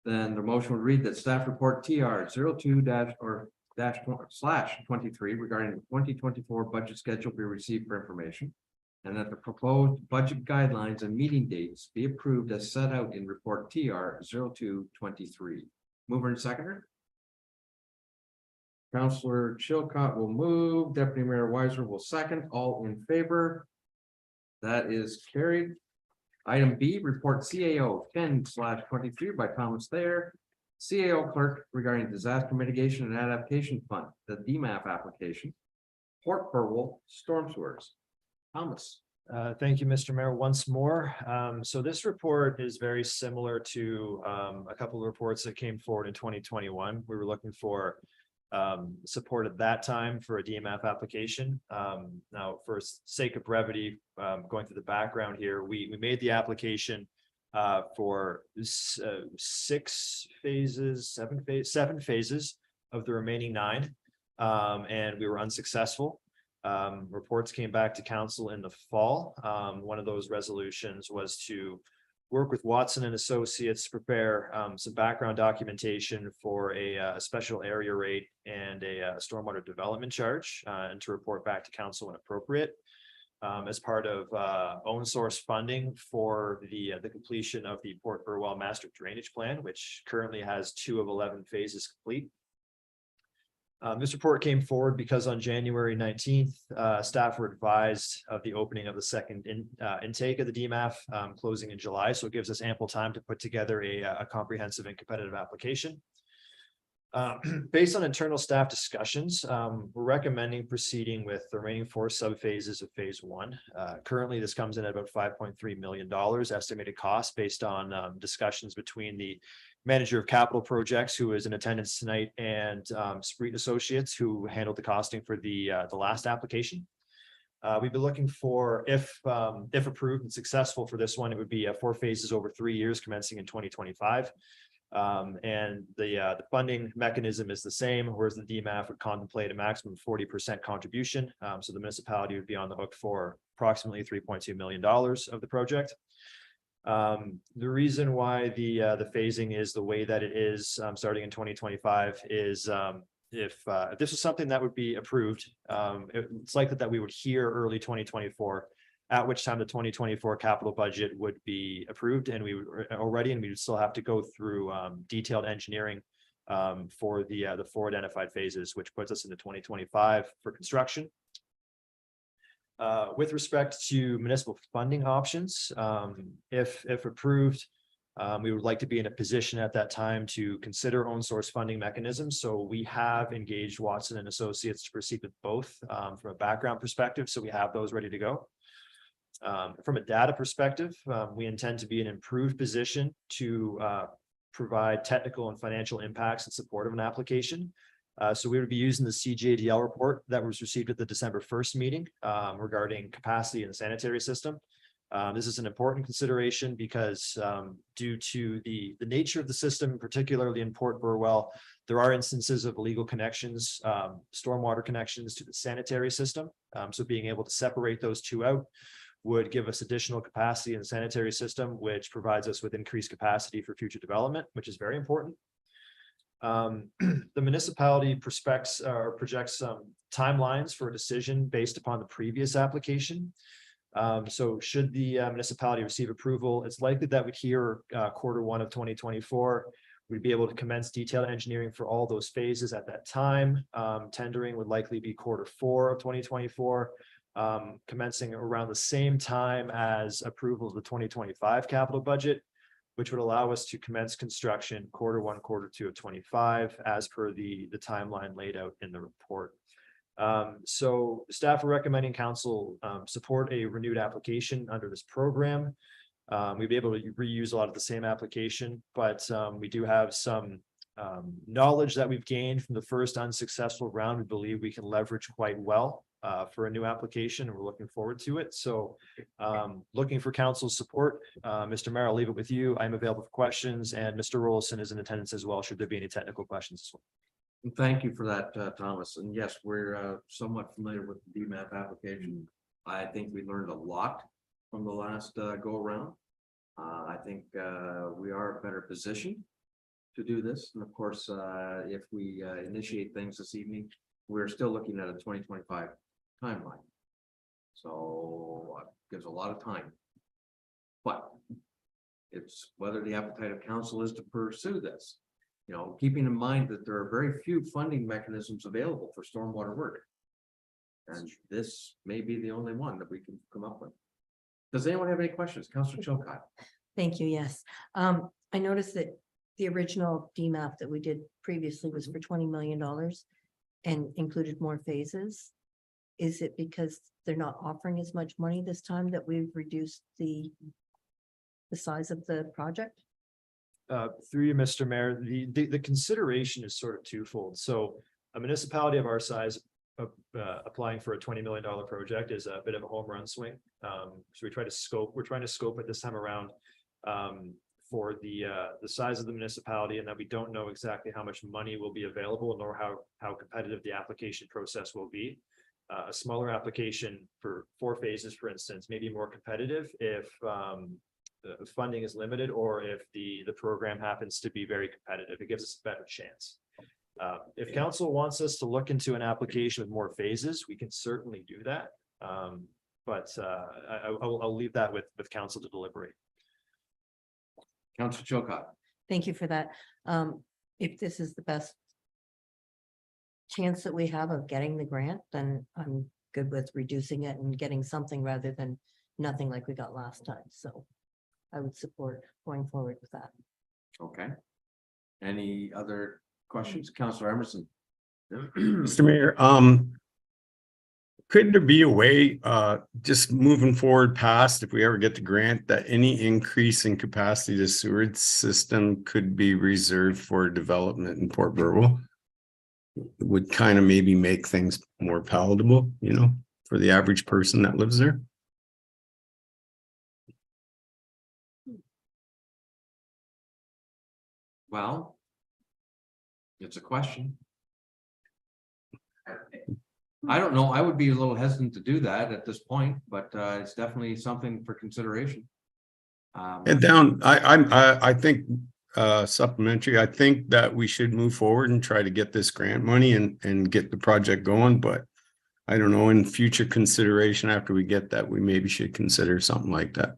Then the motion would read that staff report TR 02-/23 regarding the 2024 budget schedule be received for information. And that the proposed budget guidelines and meeting dates be approved as set out in report TR 02-23. Mover and seconder. Councillor Chilcott will move, Deputy Mayor Weiser will second, all in favor. That is carried. Item B, report CAO 10/23 by Thomas Thayer. CAO clerk regarding disaster mitigation and adaptation fund, the DMAP application. Port Burwell storm sewers. Thomas. Thank you, Mr. Mayor, once more. So this report is very similar to a couple of reports that came forward in 2021. We were looking for support at that time for a DMAP application. Now, for sake of brevity, going through the background here, we made the application for 6 phases, 7 phases of the remaining 9. and we were unsuccessful. Reports came back to council in the fall. One of those resolutions was to work with Watson and Associates to prepare some background documentation for a special area rate and a stormwater development charge, and to report back to council when appropriate. As part of own source funding for the completion of the Port Burwell Master Drainage Plan, which currently has 2 of 11 phases complete. This report came forward because on January 19th, staff were advised of the opening of the second intake of the DMAF, closing in July. So it gives us ample time to put together a comprehensive and competitive application. Based on internal staff discussions, we're recommending proceeding with the remaining 4 subphases of phase 1. Currently, this comes in at about $5.3 million estimated cost based on discussions between the manager of capital projects, who is in attendance tonight, and Spree Associates, who handled the costing for the last application. We've been looking for, if approved and successful for this one, it would be 4 phases over 3 years commencing in 2025. And the funding mechanism is the same, whereas the DMAF would contemplate a maximum 40% contribution. So the municipality would be on the hook for approximately $3.2 million of the project. The reason why the phasing is the way that it is, starting in 2025, is if this was something that would be approved, it's likely that we would hear early 2024, at which time the 2024 capital budget would be approved, and we would still have to go through detailed engineering for the 4 identified phases, which puts us into 2025 for construction. With respect to municipal funding options, if approved, we would like to be in a position at that time to consider own source funding mechanisms. So we have engaged Watson and Associates to proceed with both from a background perspective. So we have those ready to go. From a data perspective, we intend to be in an improved position to provide technical and financial impacts in support of an application. So we would be using the CJDL report that was received at the December 1st meeting regarding capacity in the sanitary system. This is an important consideration because due to the nature of the system, particularly in Port Burwell, there are instances of illegal connections, stormwater connections to the sanitary system. So being able to separate those 2 out would give us additional capacity in the sanitary system, which provides us with increased capacity for future development, which is very important. The municipality projects some timelines for a decision based upon the previous application. So should the municipality receive approval, it's likely that we'd hear Q1 of 2024. We'd be able to commence detailed engineering for all those phases at that time. Tendering would likely be Q4 of 2024, commencing around the same time as approval of the 2025 capital budget, which would allow us to commence construction Q1, Q2 of 25, as per the timeline laid out in the report. So staff are recommending council support a renewed application under this program. We'd be able to reuse a lot of the same application, but we do have some knowledge that we've gained from the first unsuccessful round. We believe we can leverage quite well for a new application, and we're looking forward to it. So looking for council's support. Mr. Mayor, I'll leave it with you. I'm available for questions, and Mr. Rollison is in attendance as well, should there be any technical questions as well. Thank you for that, Thomas. And yes, we're somewhat familiar with the DMAP application. I think we learned a lot from the last go around. I think we are better positioned to do this. And of course, if we initiate things this evening, we're still looking at a 2025 timeline. So gives a lot of time. But it's whether the appetite of council is to pursue this. You know, keeping in mind that there are very few funding mechanisms available for stormwater work. And this may be the only one that we can come up with. Does anyone have any questions? Councilor Chilcott? Thank you, yes. I noticed that the original DMAP that we did previously was for $20 million and included more phases. Is it because they're not offering as much money this time that we've reduced the size of the project? Through you, Mr. Mayor, the consideration is sort of twofold. So a municipality of our size applying for a $20 million project is a bit of a home run swing. So we're trying to scope it this time around for the size of the municipality and that we don't know exactly how much money will be available nor how competitive the application process will be. A smaller application for 4 phases, for instance, may be more competitive if the funding is limited or if the program happens to be very competitive. It gives us a better chance. If council wants us to look into an application with more phases, we can certainly do that. But I'll leave that with council to deliberate. Council Chilcott. Thank you for that. If this is the best chance that we have of getting the grant, then I'm good with reducing it and getting something rather than nothing like we got last time. So I would support going forward with that. Okay. Any other questions? Councillor Emerson. Mr. Mayor, could there be a way, just moving forward past, if we ever get the grant, that any increase in capacity to sewage system could be reserved for development in Port Burwell? It would kind of maybe make things more palatable, you know, for the average person that lives there. Well, it's a question. I don't know. I would be a little hesitant to do that at this point, but it's definitely something for consideration. And down, I think supplementary, I think that we should move forward and try to get this grant money and get the project going, but I don't know, in future consideration after we get that, we maybe should consider something like that.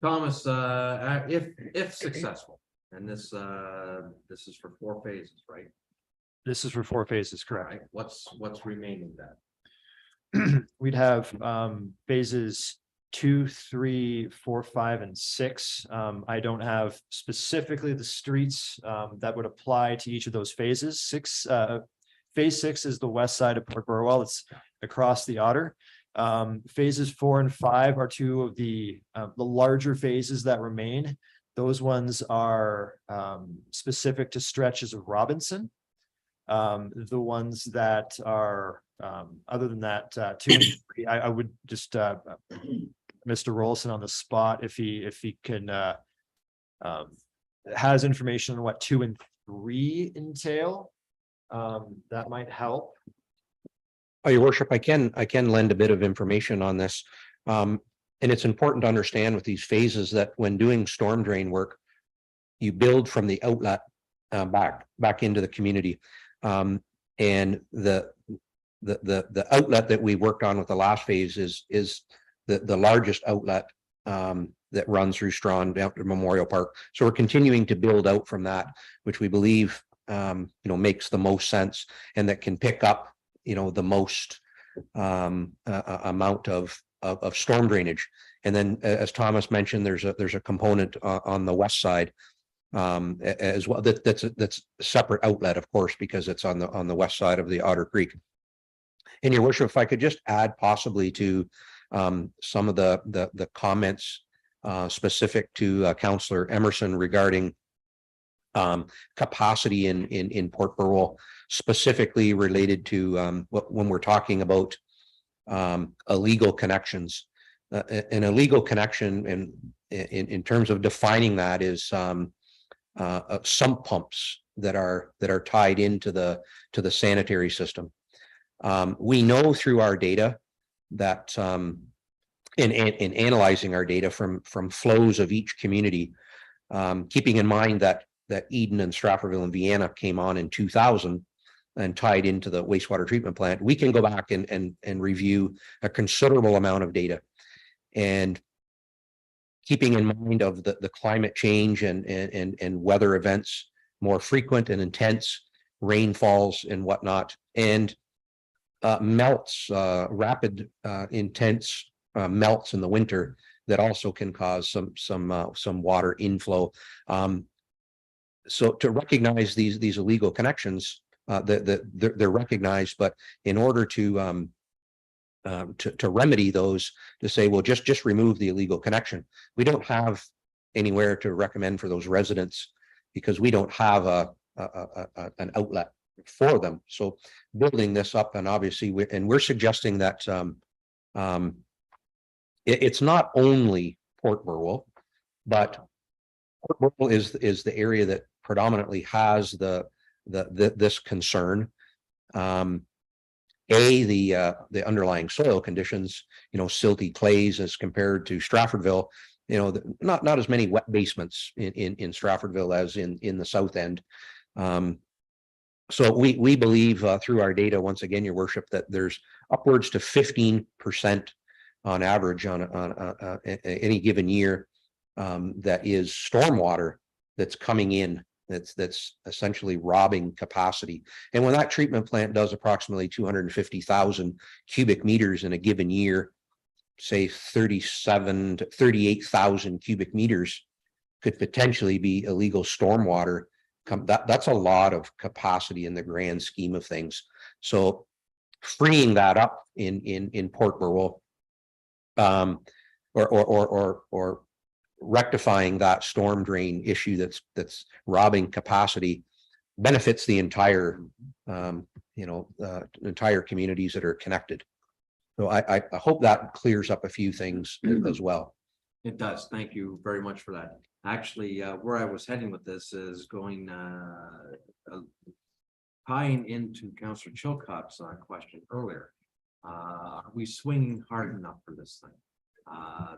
Thomas, if successful, and this is for 4 phases, right? This is for 4 phases, correct? Right. What's remaining then? We'd have phases 2, 3, 4, 5, and 6. I don't have specifically the streets that would apply to each of those phases. Phase 6 is the west side of Port Burwell. It's across the Otter. Phases 4 and 5 are 2 of the larger phases that remain. Those ones are specific to stretches of Robinson. The ones that are other than that, 2 and 3, I would just Mr. Rollison on the spot if he can has information on what 2 and 3 entail. That might help. Oh, your worship, I can lend a bit of information on this. And it's important to understand with these phases that when doing storm drain work, you build from the outlet back into the community. And the outlet that we worked on with the last phase is the largest outlet that runs through Strawn down to Memorial Park. So we're continuing to build out from that, which we believe makes the most sense and that can pick up the most amount of storm drainage. And then as Thomas mentioned, there's a component on the west side as well that's a separate outlet, of course, because it's on the west side of the Otter Creek. And your worship, if I could just add possibly to some of the comments specific to Councillor Emerson regarding capacity in Port Burwell, specifically related to when we're talking about illegal connections. An illegal connection in terms of defining that is sump pumps that are tied into the sanitary system. We know through our data that in analyzing our data from flows of each community, keeping in mind that Eden and Stratfordville and Vienna came on in 2000 and tied into the wastewater treatment plant, we can go back and review a considerable amount of data. And keeping in mind of the climate change and weather events, more frequent and intense rainfalls and whatnot, and melts, rapid, intense melts in the winter that also can cause some water inflow. So to recognize these illegal connections, they're recognized, but in order to remedy those, to say, well, just remove the illegal connection. We don't have anywhere to recommend for those residents because we don't have an outlet for them. So building this up, and obviously we're suggesting that it's not only Port Burwell, but Port Burwell is the area that predominantly has this concern. The underlying soil conditions, silty clays as compared to Straffordville, not as many wet basements in Straffordville as in the south end. So we believe through our data, once again, your worship, that there's upwards to 15% on average on any given year that is stormwater that's coming in, that's essentially robbing capacity. And when that treatment plant does approximately 250,000 cubic meters in a given year, say 37 to 38,000 cubic meters could potentially be illegal stormwater. That's a lot of capacity in the grand scheme of things. So freeing that up in Port Burwell, or rectifying that storm drain issue that's robbing capacity benefits the entire entire communities that are connected. So I hope that clears up a few things as well. It does. Thank you very much for that. Actually, where I was heading with this is going tying into Councillor Chilcott's question earlier. Are we swinging hard enough for this thing?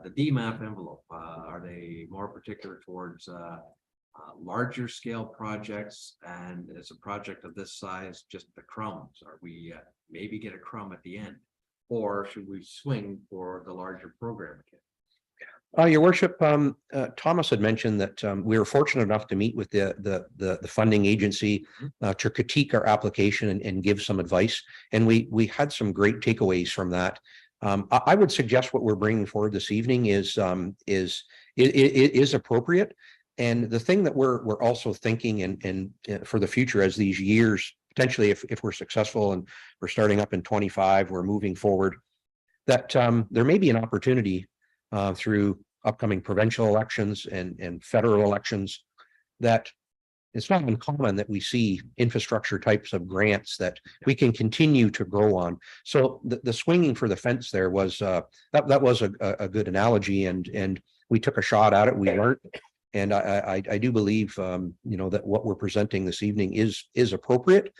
The DMAP envelope, are they more particular towards larger scale projects? And as a project of this size, just the crumbs? Are we maybe get a crumb at the end? Or should we swing for the larger program again? Your worship, Thomas had mentioned that we were fortunate enough to meet with the funding agency to critique our application and give some advice. And we had some great takeaways from that. I would suggest what we're bringing forward this evening is appropriate. And the thing that we're also thinking and for the future, as these years, potentially if we're successful and we're starting up in 25, we're moving forward, that there may be an opportunity through upcoming provincial elections and federal elections, that it's not uncommon that we see infrastructure types of grants that we can continue to grow on. So the swinging for the fence there was that was a good analogy, and we took a shot at it. We learned, and I do believe that what we're presenting this evening is appropriate,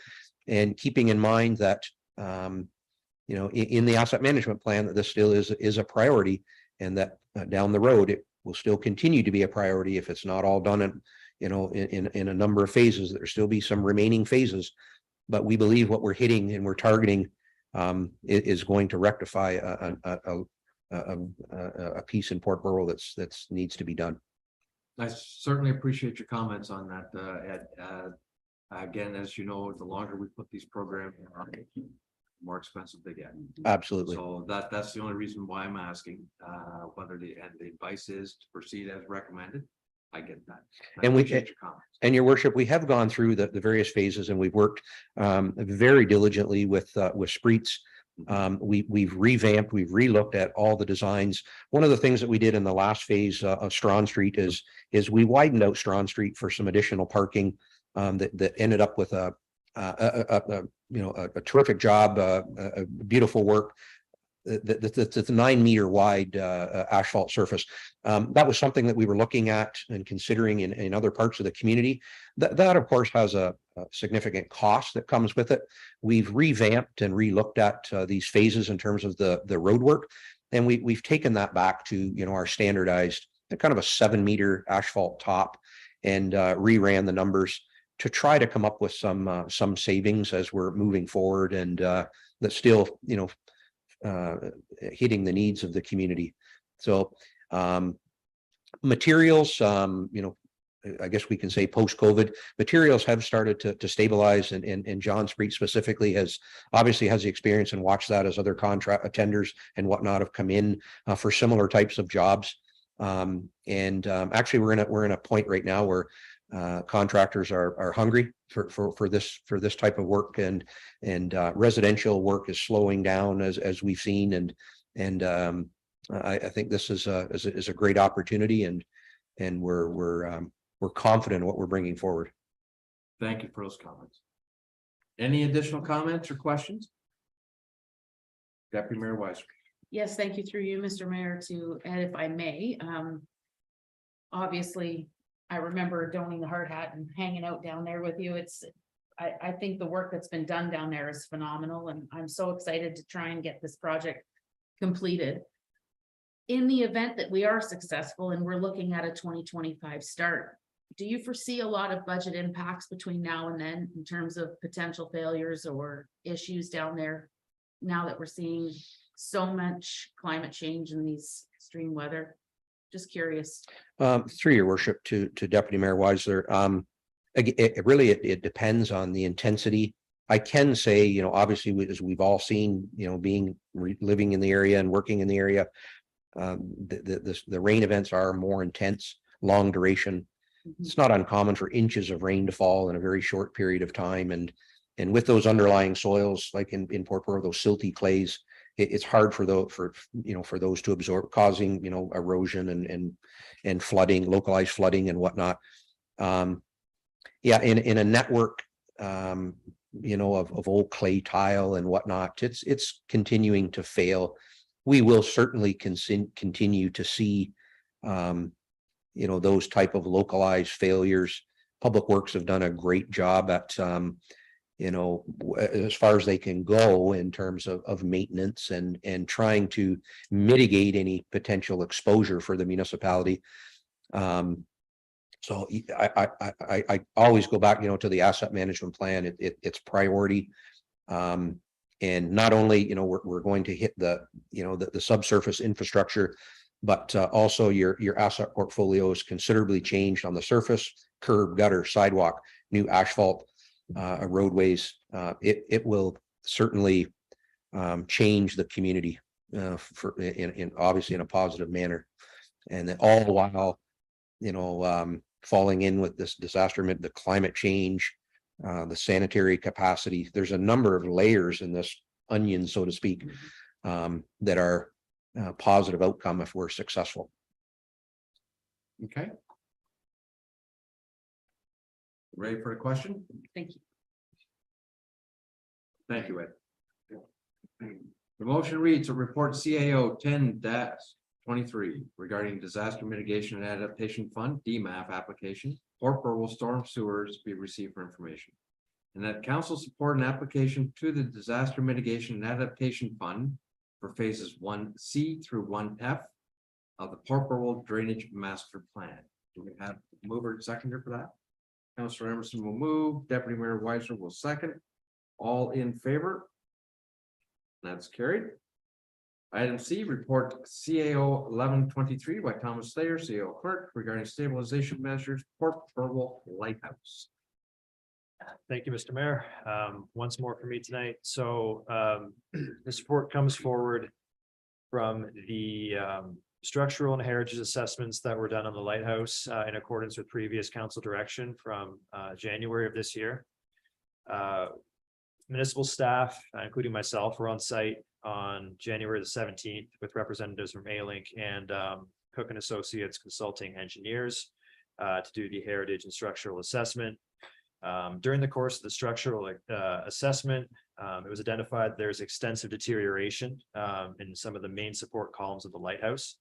and keeping in mind that in the asset management plan that this still is a priority, and that down the road it will still continue to be a priority if it's not all done in a number of phases. There'll still be some remaining phases, but we believe what we're hitting and we're targeting is going to rectify a piece in Port Burwell that's needs to be done. I certainly appreciate your comments on that, Ed. Again, as you know, the longer we put these programs on, the more expensive they get. Absolutely. So that's the only reason why I'm asking whether the advice is to proceed as recommended. I get that. And appreciate your comments. And your worship, we have gone through the various phases, and we've worked very diligently with Spreets. We've revamped, we've relooked at all the designs. One of the things that we did in the last phase of Strawn Street is we widened out Strawn Street for some additional parking that ended up with a terrific job, a beautiful work. That's a 9-meter wide asphalt surface. That was something that we were looking at and considering in other parts of the community. That of course has a significant cost that comes with it. We've revamped and relooked at these phases in terms of the road work, and we've taken that back to our standardized kind of a 7-meter asphalt top, and reran the numbers to try to come up with some savings as we're moving forward, and that still hitting the needs of the community. So materials, I guess we can say post-COVID, materials have started to stabilize, and John Spreet specifically obviously has the experience and watched that as other contract tenders and whatnot have come in for similar types of jobs. Actually we're in a point right now where contractors are hungry for this type of work, and residential work is slowing down as we've seen, and I think this is a great opportunity, and we're confident in what we're bringing forward. Thank you for those comments. Any additional comments or questions? Deputy Mayor Weiser. Yes, thank you through you, Mr. Mayor, to Ed, if I may. Obviously, I remember donning the hard hat and hanging out down there with you. I think the work that's been done down there is phenomenal, and I'm so excited to try and get this project completed. In the event that we are successful and we're looking at a 2025 start, do you foresee a lot of budget impacts between now and then in terms of potential failures or issues down there? Now that we're seeing so much climate change and these extreme weather, just curious. Through your worship to Deputy Mayor Weisler, it depends on the intensity. I can say, you know, obviously, as we've all seen, you know, living in the area and working in the area, the rain events are more intense, long duration. It's not uncommon for inches of rain to fall in a very short period of time, and with those underlying soils, like in Port Royal, those silty clays, it's hard for those to absorb, causing, you know, erosion and flooding, localized flooding and whatnot. Yeah, in a network, you know, of old clay tile and whatnot, it's continuing to fail. We will certainly continue to see, you know, those type of localized failures. Public Works have done a great job at, you know, as far as they can go in terms of maintenance and trying to mitigate any potential exposure for the municipality. So I always go back, you know, to the asset management plan. It's priority. And not only, you know, we're going to hit the subsurface infrastructure, but also your asset portfolio is considerably changed on the surface: curb, gutter, sidewalk, new asphalt, roadways. It will certainly change the community in obviously in a positive manner, and then all while, you know, falling in with this disaster, the climate change, the sanitary capacity. There's a number of layers in this onion, so to speak, that are positive outcome if we're successful. Okay. Ready for a question? Thank you. Thank you, Ed. The motion reads: a report CAO 10-23 regarding disaster mitigation and adaptation fund DMAF application, Port Burwell storm sewers be received for information. And that council support an application to the disaster mitigation and adaptation fund for phases 1C through 1F of the Port Burwell drainage master plan. Do we have a mover and seconder for that? Councilor Emerson will move, Deputy Mayor Weisler will second. All in favor? That's carried. Item C, report CAO 11-23 by Thomas Slayer, CAO clerk, regarding stabilization measures, Port Burwell Lighthouse. Thank you, Mr. Mayor. Once more for me tonight. So this report comes forward from the structural and heritage assessments that were done on the lighthouse in accordance with previous council direction from January of this year. Municipal staff, including myself, were on site on January the 17th with representatives from A-Link and Cook and Associates Consulting Engineers to do the heritage and structural assessment. During the course of the structural assessment, it was identified there's extensive deterioration in some of the main support columns of the lighthouse,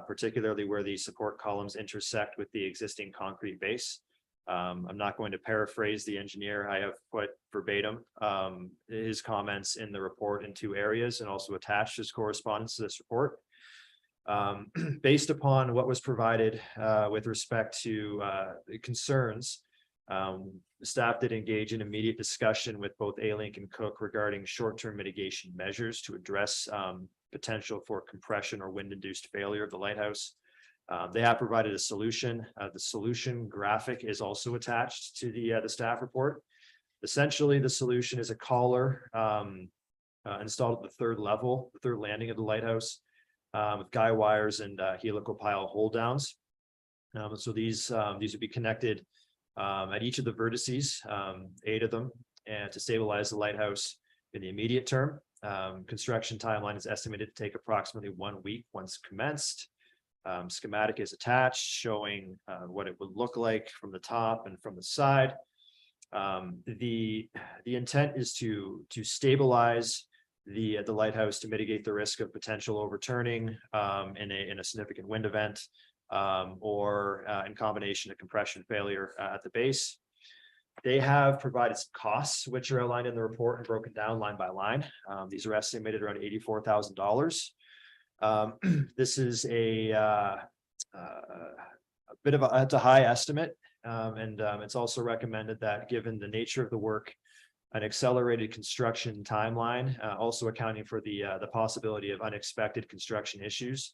particularly where the support columns intersect with the existing concrete base. I'm not going to paraphrase the engineer. I have put verbatim his comments in the report in 2 areas and also attached his correspondence to this report. Based upon what was provided with respect to concerns, the staff did engage in immediate discussion with both A-Link and Cook regarding short-term mitigation measures to address potential for compression or wind-induced failure of the lighthouse. They have provided a solution. The solution graphic is also attached to the staff report. Essentially, the solution is a collar installed at the 3rd level, the 3rd landing of the lighthouse, with guy wires and helical pile hold downs. So these would be connected at each of the vertices, 8 of them, and to stabilize the lighthouse in the immediate term. Construction timeline is estimated to take approximately 1 week once commenced. Schematic is attached showing what it would look like from the top and from the side. The intent is to stabilize the lighthouse to mitigate the risk of potential overturning in a significant wind event or in combination of compression failure at the base. They have provided some costs, which are outlined in the report and broken down line by line. These are estimated around $84,000. This is a bit of it's a high estimate. It's also recommended that given the nature of the work, an accelerated construction timeline, also accounting for the possibility of unexpected construction issues,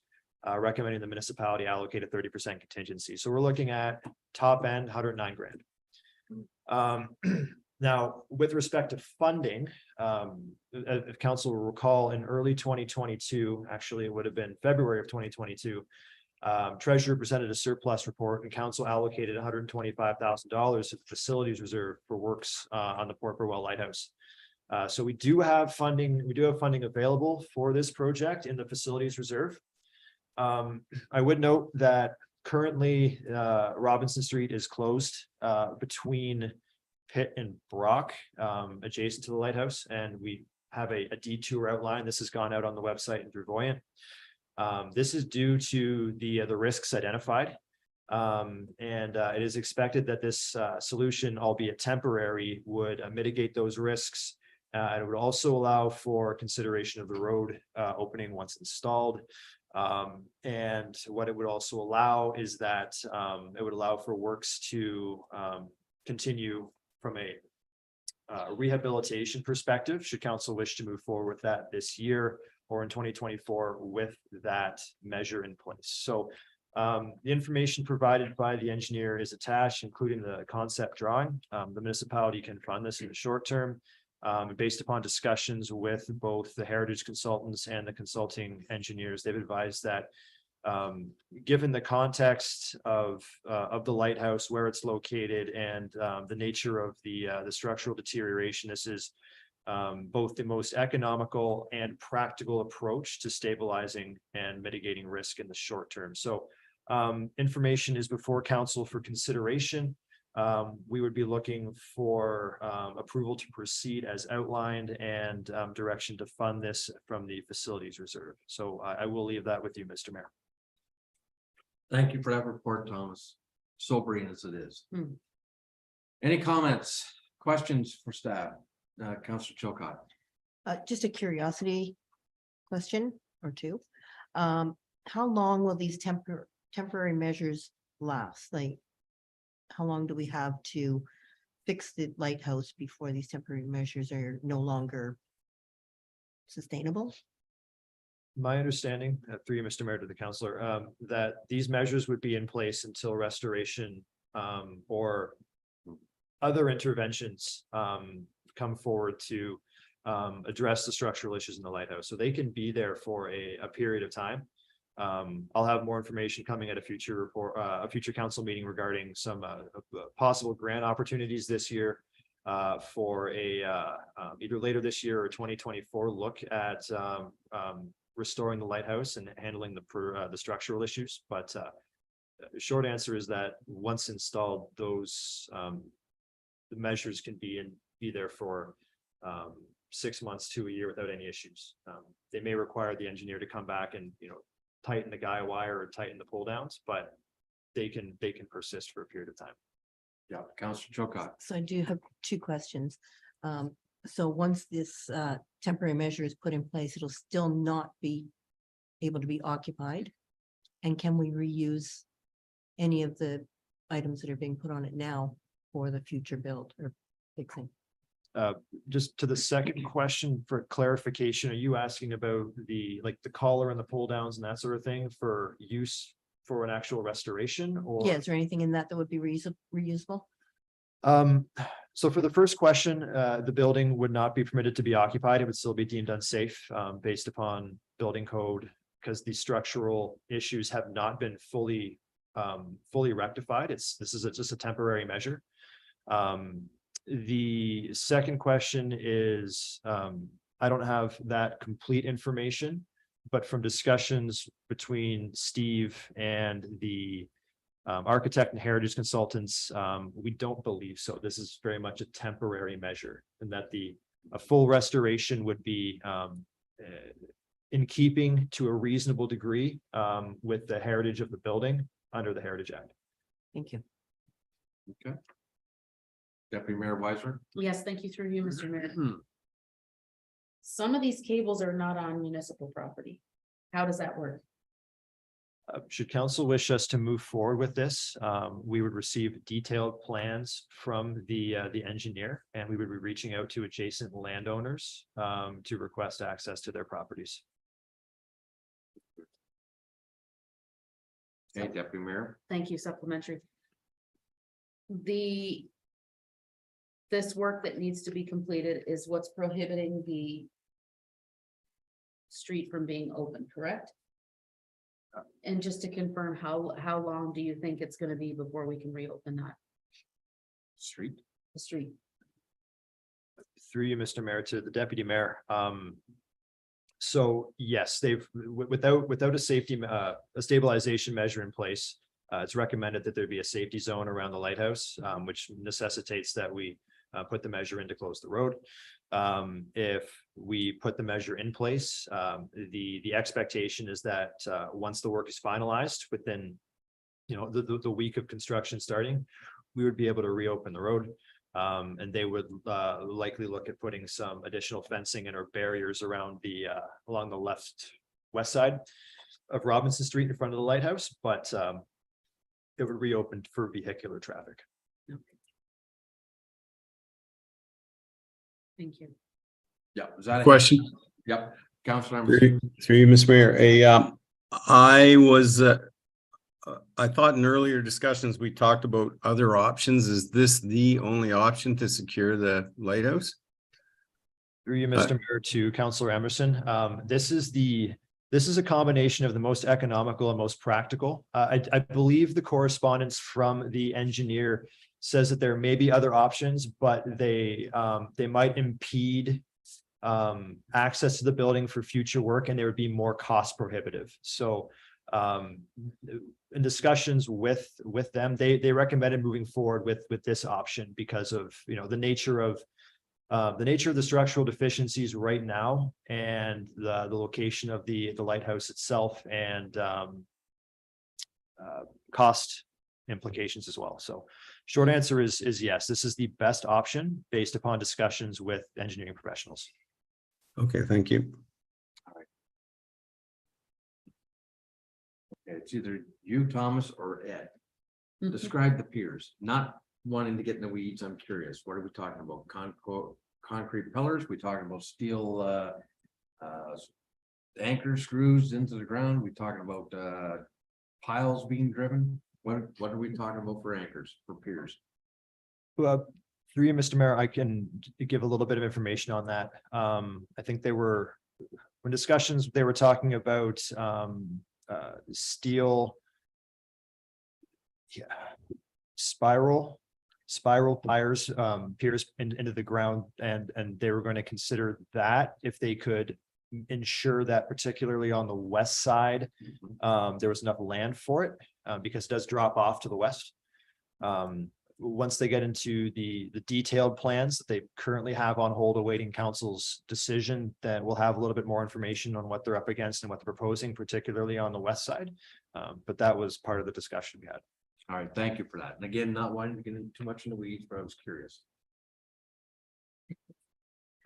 recommending the municipality allocate a 30% contingency. So we're looking at top end 109 grand. Now, with respect to funding, if council will recall, in early 2022, actually it would have been February of 2022, Treasurer presented a surplus report and council allocated $125,000 to the facilities reserve for works on the Port Burwell Lighthouse. So we do have funding available for this project in the facilities reserve. I would note that currently Robinson Street is closed between Pitt and Brock, adjacent to the lighthouse, and we have a detour outline. This has gone out on the website and through Voyant. This is due to the risks identified. It is expected that this solution, albeit temporary, would mitigate those risks. And it would also allow for consideration of the road opening once installed. And what it would also allow is that it would allow for works to continue from a rehabilitation perspective, should council wish to move forward with that this year or in 2024 with that measure in place. So the information provided by the engineer is attached, including the concept drawing. The municipality can fund this in the short term. Based upon discussions with both the heritage consultants and the consulting engineers, they've advised that given the context of the lighthouse, where it's located, and the nature of the structural deterioration, this is both the most economical and practical approach to stabilizing and mitigating risk in the short term. So information is before council for consideration. We would be looking for approval to proceed as outlined and direction to fund this from the facilities reserve. So I will leave that with you, Mr. Mayor. Thank you for that report, Thomas. Sobering as it is. Any comments, questions for staff? Councillor Chilcott. Just a curiosity question or two. How long will these temporary measures last? Like, how long do we have to fix the lighthouse before these temporary measures are no longer sustainable? My understanding, through you, Mr. Mayor, to the councillor, that these measures would be in place until restoration or other interventions come forward to address the structural issues in the lighthouse. So they can be there for a period of time. I'll have more information coming at a future report, a future council meeting regarding some possible grant opportunities this year for either later this year or 2024 look at restoring the lighthouse and handling the structural issues. But the short answer is that once installed, those the measures can be there for 6 months to a year without any issues. They may require the engineer to come back and tighten the guy wire or tighten the pull downs, but they can persist for a period of time. Yeah, Councillor Chilcott. So I do have two questions. So once this temporary measure is put in place, it'll still not be able to be occupied. And can we reuse any of the items that are being put on it now for the future build or fixing? Just to the second question for clarification, are you asking about the collar and the pull downs and that sort of thing for use for an actual restoration? Or Yeah, is there anything in that that would be reusable? So for the first question, the building would not be permitted to be occupied. It would still be deemed unsafe based upon building code, because the structural issues have not been fully rectified. This is just a temporary measure. The second question is, I don't have that complete information, but from discussions between Steve and the architect and heritage consultants, we don't believe so. This is very much a temporary measure, and that the a full restoration would be in keeping to a reasonable degree with the heritage of the building under the Heritage Act. Thank you. Okay. Deputy Mayor Weiser. Yes, thank you through you, Mr. Mayor. Hmm. Some of these cables are not on municipal property. How does that work? Should council wish us to move forward with this, we would receive detailed plans from the engineer, and we would be reaching out to adjacent landowners to request access to their properties. Okay, Deputy Mayor. Thank you, supplementary. This work that needs to be completed is what's prohibiting the street from being open, correct? And just to confirm, how long do you think it's gonna be before we can reopen that, Street. the street? Through you, Mr. Mayor, to the deputy mayor. So yes, without a safety, a stabilization measure in place, it's recommended that there be a safety zone around the lighthouse, which necessitates that we put the measure in to close the road. If we put the measure in place, the expectation is that once the work is finalized within, the week of construction starting, we would be able to reopen the road. And they would likely look at putting some additional fencing and or barriers around along the west side of Robinson Street in front of the lighthouse, but it would reopen for vehicular traffic. Thank you. Yeah. Is that Question. Yep. Councilor. Through you, Mr. Mayor, I thought in earlier discussions, we talked about other options. Is this the only option to secure the lighthouse? Through you, Mr. Mayor, to Councillor Emerson. This is a combination of the most economical and most practical. I believe the correspondence from the engineer says that there may be other options, but they might impede access to the building for future work, and they would be more cost prohibitive. So in discussions with them, they recommended moving forward with this option because of the nature of the structural deficiencies right now, and the location of the lighthouse itself, and cost implications as well. So short answer is yes, this is the best option based upon discussions with engineering professionals. Okay, thank you. It's either you, Thomas, or Ed. Describe the piers, not wanting to get in the weeds. I'm curious. What are we talking about? Concrete pillars? We talking about steel anchor screws into the ground? We talking about piles being driven? What are we talking about for anchors, for piers? Through you, Mr. Mayor, I can give a little bit of information on that. I think when discussions, they were talking about steel spiral piers into the ground, and they were going to consider that if they could ensure that, particularly on the west side, there was enough land for it, because it does drop off to the west. Once they get into the detailed plans that they currently have on hold awaiting council's decision, then we'll have a little bit more information on what they're up against and what they're proposing, particularly on the west side. But that was part of the discussion we had. All right, thank you for that. And again, not wanting to get in too much in the weeds, but I was curious.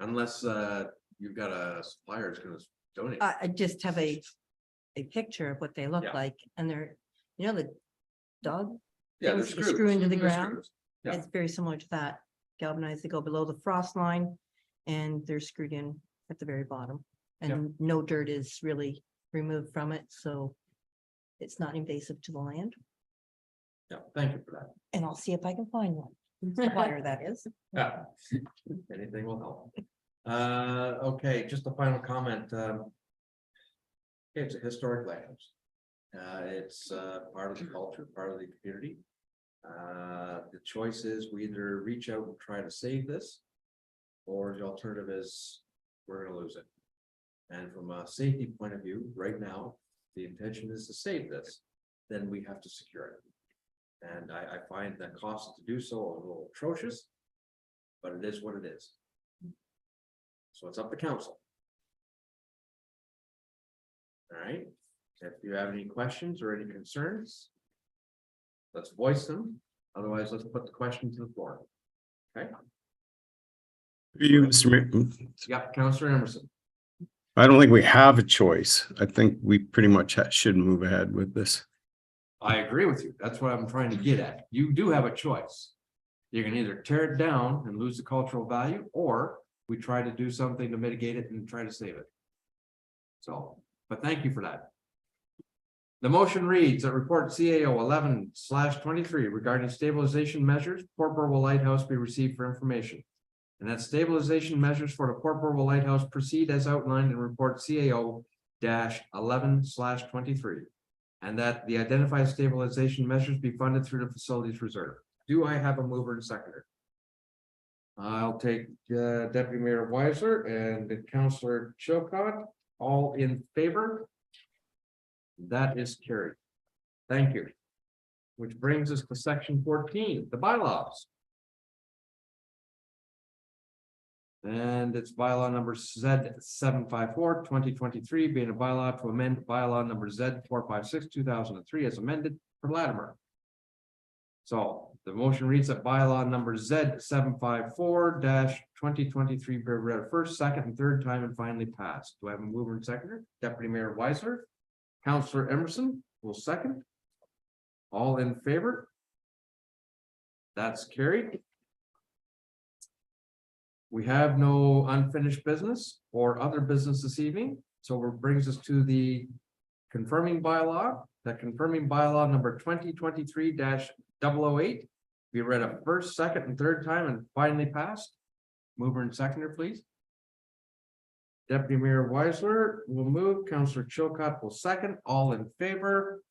Unless you've got a supplier that's gonna donate. I just have a picture of what they look Yeah. like, and they're, the dog, Yeah, things they're that screws. screw into the They're ground. screws. Yeah. It's very similar to that. Galvanized, they go below the frost line, and they're screwed in at the very bottom. And no dirt is really removed from it, so it's not invasive to the land. Yeah, thank you for that. And I'll see if I can find one. Supplier, that is. Yeah. Anything will help. Okay, just a final comment. It's a historic lighthouse. It's part of the culture, part of the community. The choice is we either reach out and try to save this, or the alternative is we're gonna lose it. And from a safety point of view, right now, the intention is to save this, then we have to secure it. And I find the cost to do so a little atrocious, but it is what it is. So it's up to council. All right, if you have any questions or any concerns, let's voice them. Otherwise, let's put the question to the floor. Okay, You, Mr. Mayor, yeah, Councillor Emerson. I don't think we have a choice. I think we pretty much should move ahead with this. I agree with you. That's what I'm trying to get at. You do have a choice. You can either tear it down and lose the cultural value, or we try to do something to mitigate it and try to save it. So, but thank you for that. The motion reads that report CAO 11/23 regarding stabilization measures, Port Burwell Lighthouse be received for information. And that stabilization measures for the Port Burwell Lighthouse proceed as outlined in report CAO 11/23. And that the identified stabilization measures be funded through the facilities reserve. Do I have a mover and seconder? I'll take Deputy Mayor Weiser and Councillor Chilcott, all in favor. That is carried. Thank you. Which brings us to section 14, the bylaws. And it's bylaw number Z 754/2023 being a bylaw to amend bylaw number Z 456/2003 as amended for Latimer. So the motion reads that bylaw number Z 754/2023 be read first, second, and third time and finally passed. Do I have a mover and seconder? Deputy Mayor Weiser, Councillor Emerson will second. All in favor? That's carried. We have no unfinished business or other business this evening, so it brings us to the confirming bylaw. That confirming bylaw number 2023-008 be read a first, second, and third time and finally passed. Mover and seconder, please. Deputy Mayor Weisler will move, Councillor Chilcott will second, all in favor.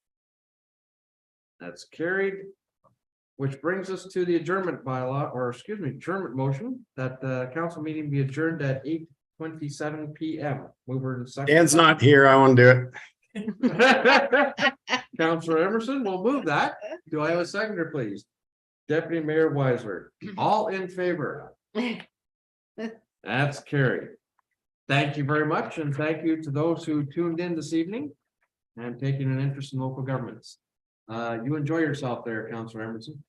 That's carried. Which brings us to the adjournment bylaw, or excuse me, adjournment motion that the council meeting be adjourned at 8:27 PM. Mover and seconder. Dan's not here. I want to do it. Councillor Emerson will move that. Do I have a seconder, please? Deputy Mayor Weisler, all in favor? That's carried. Thank you very much, and thank you to those who tuned in this evening and taking an interest in local governments. You enjoy yourself there, Councillor Emerson.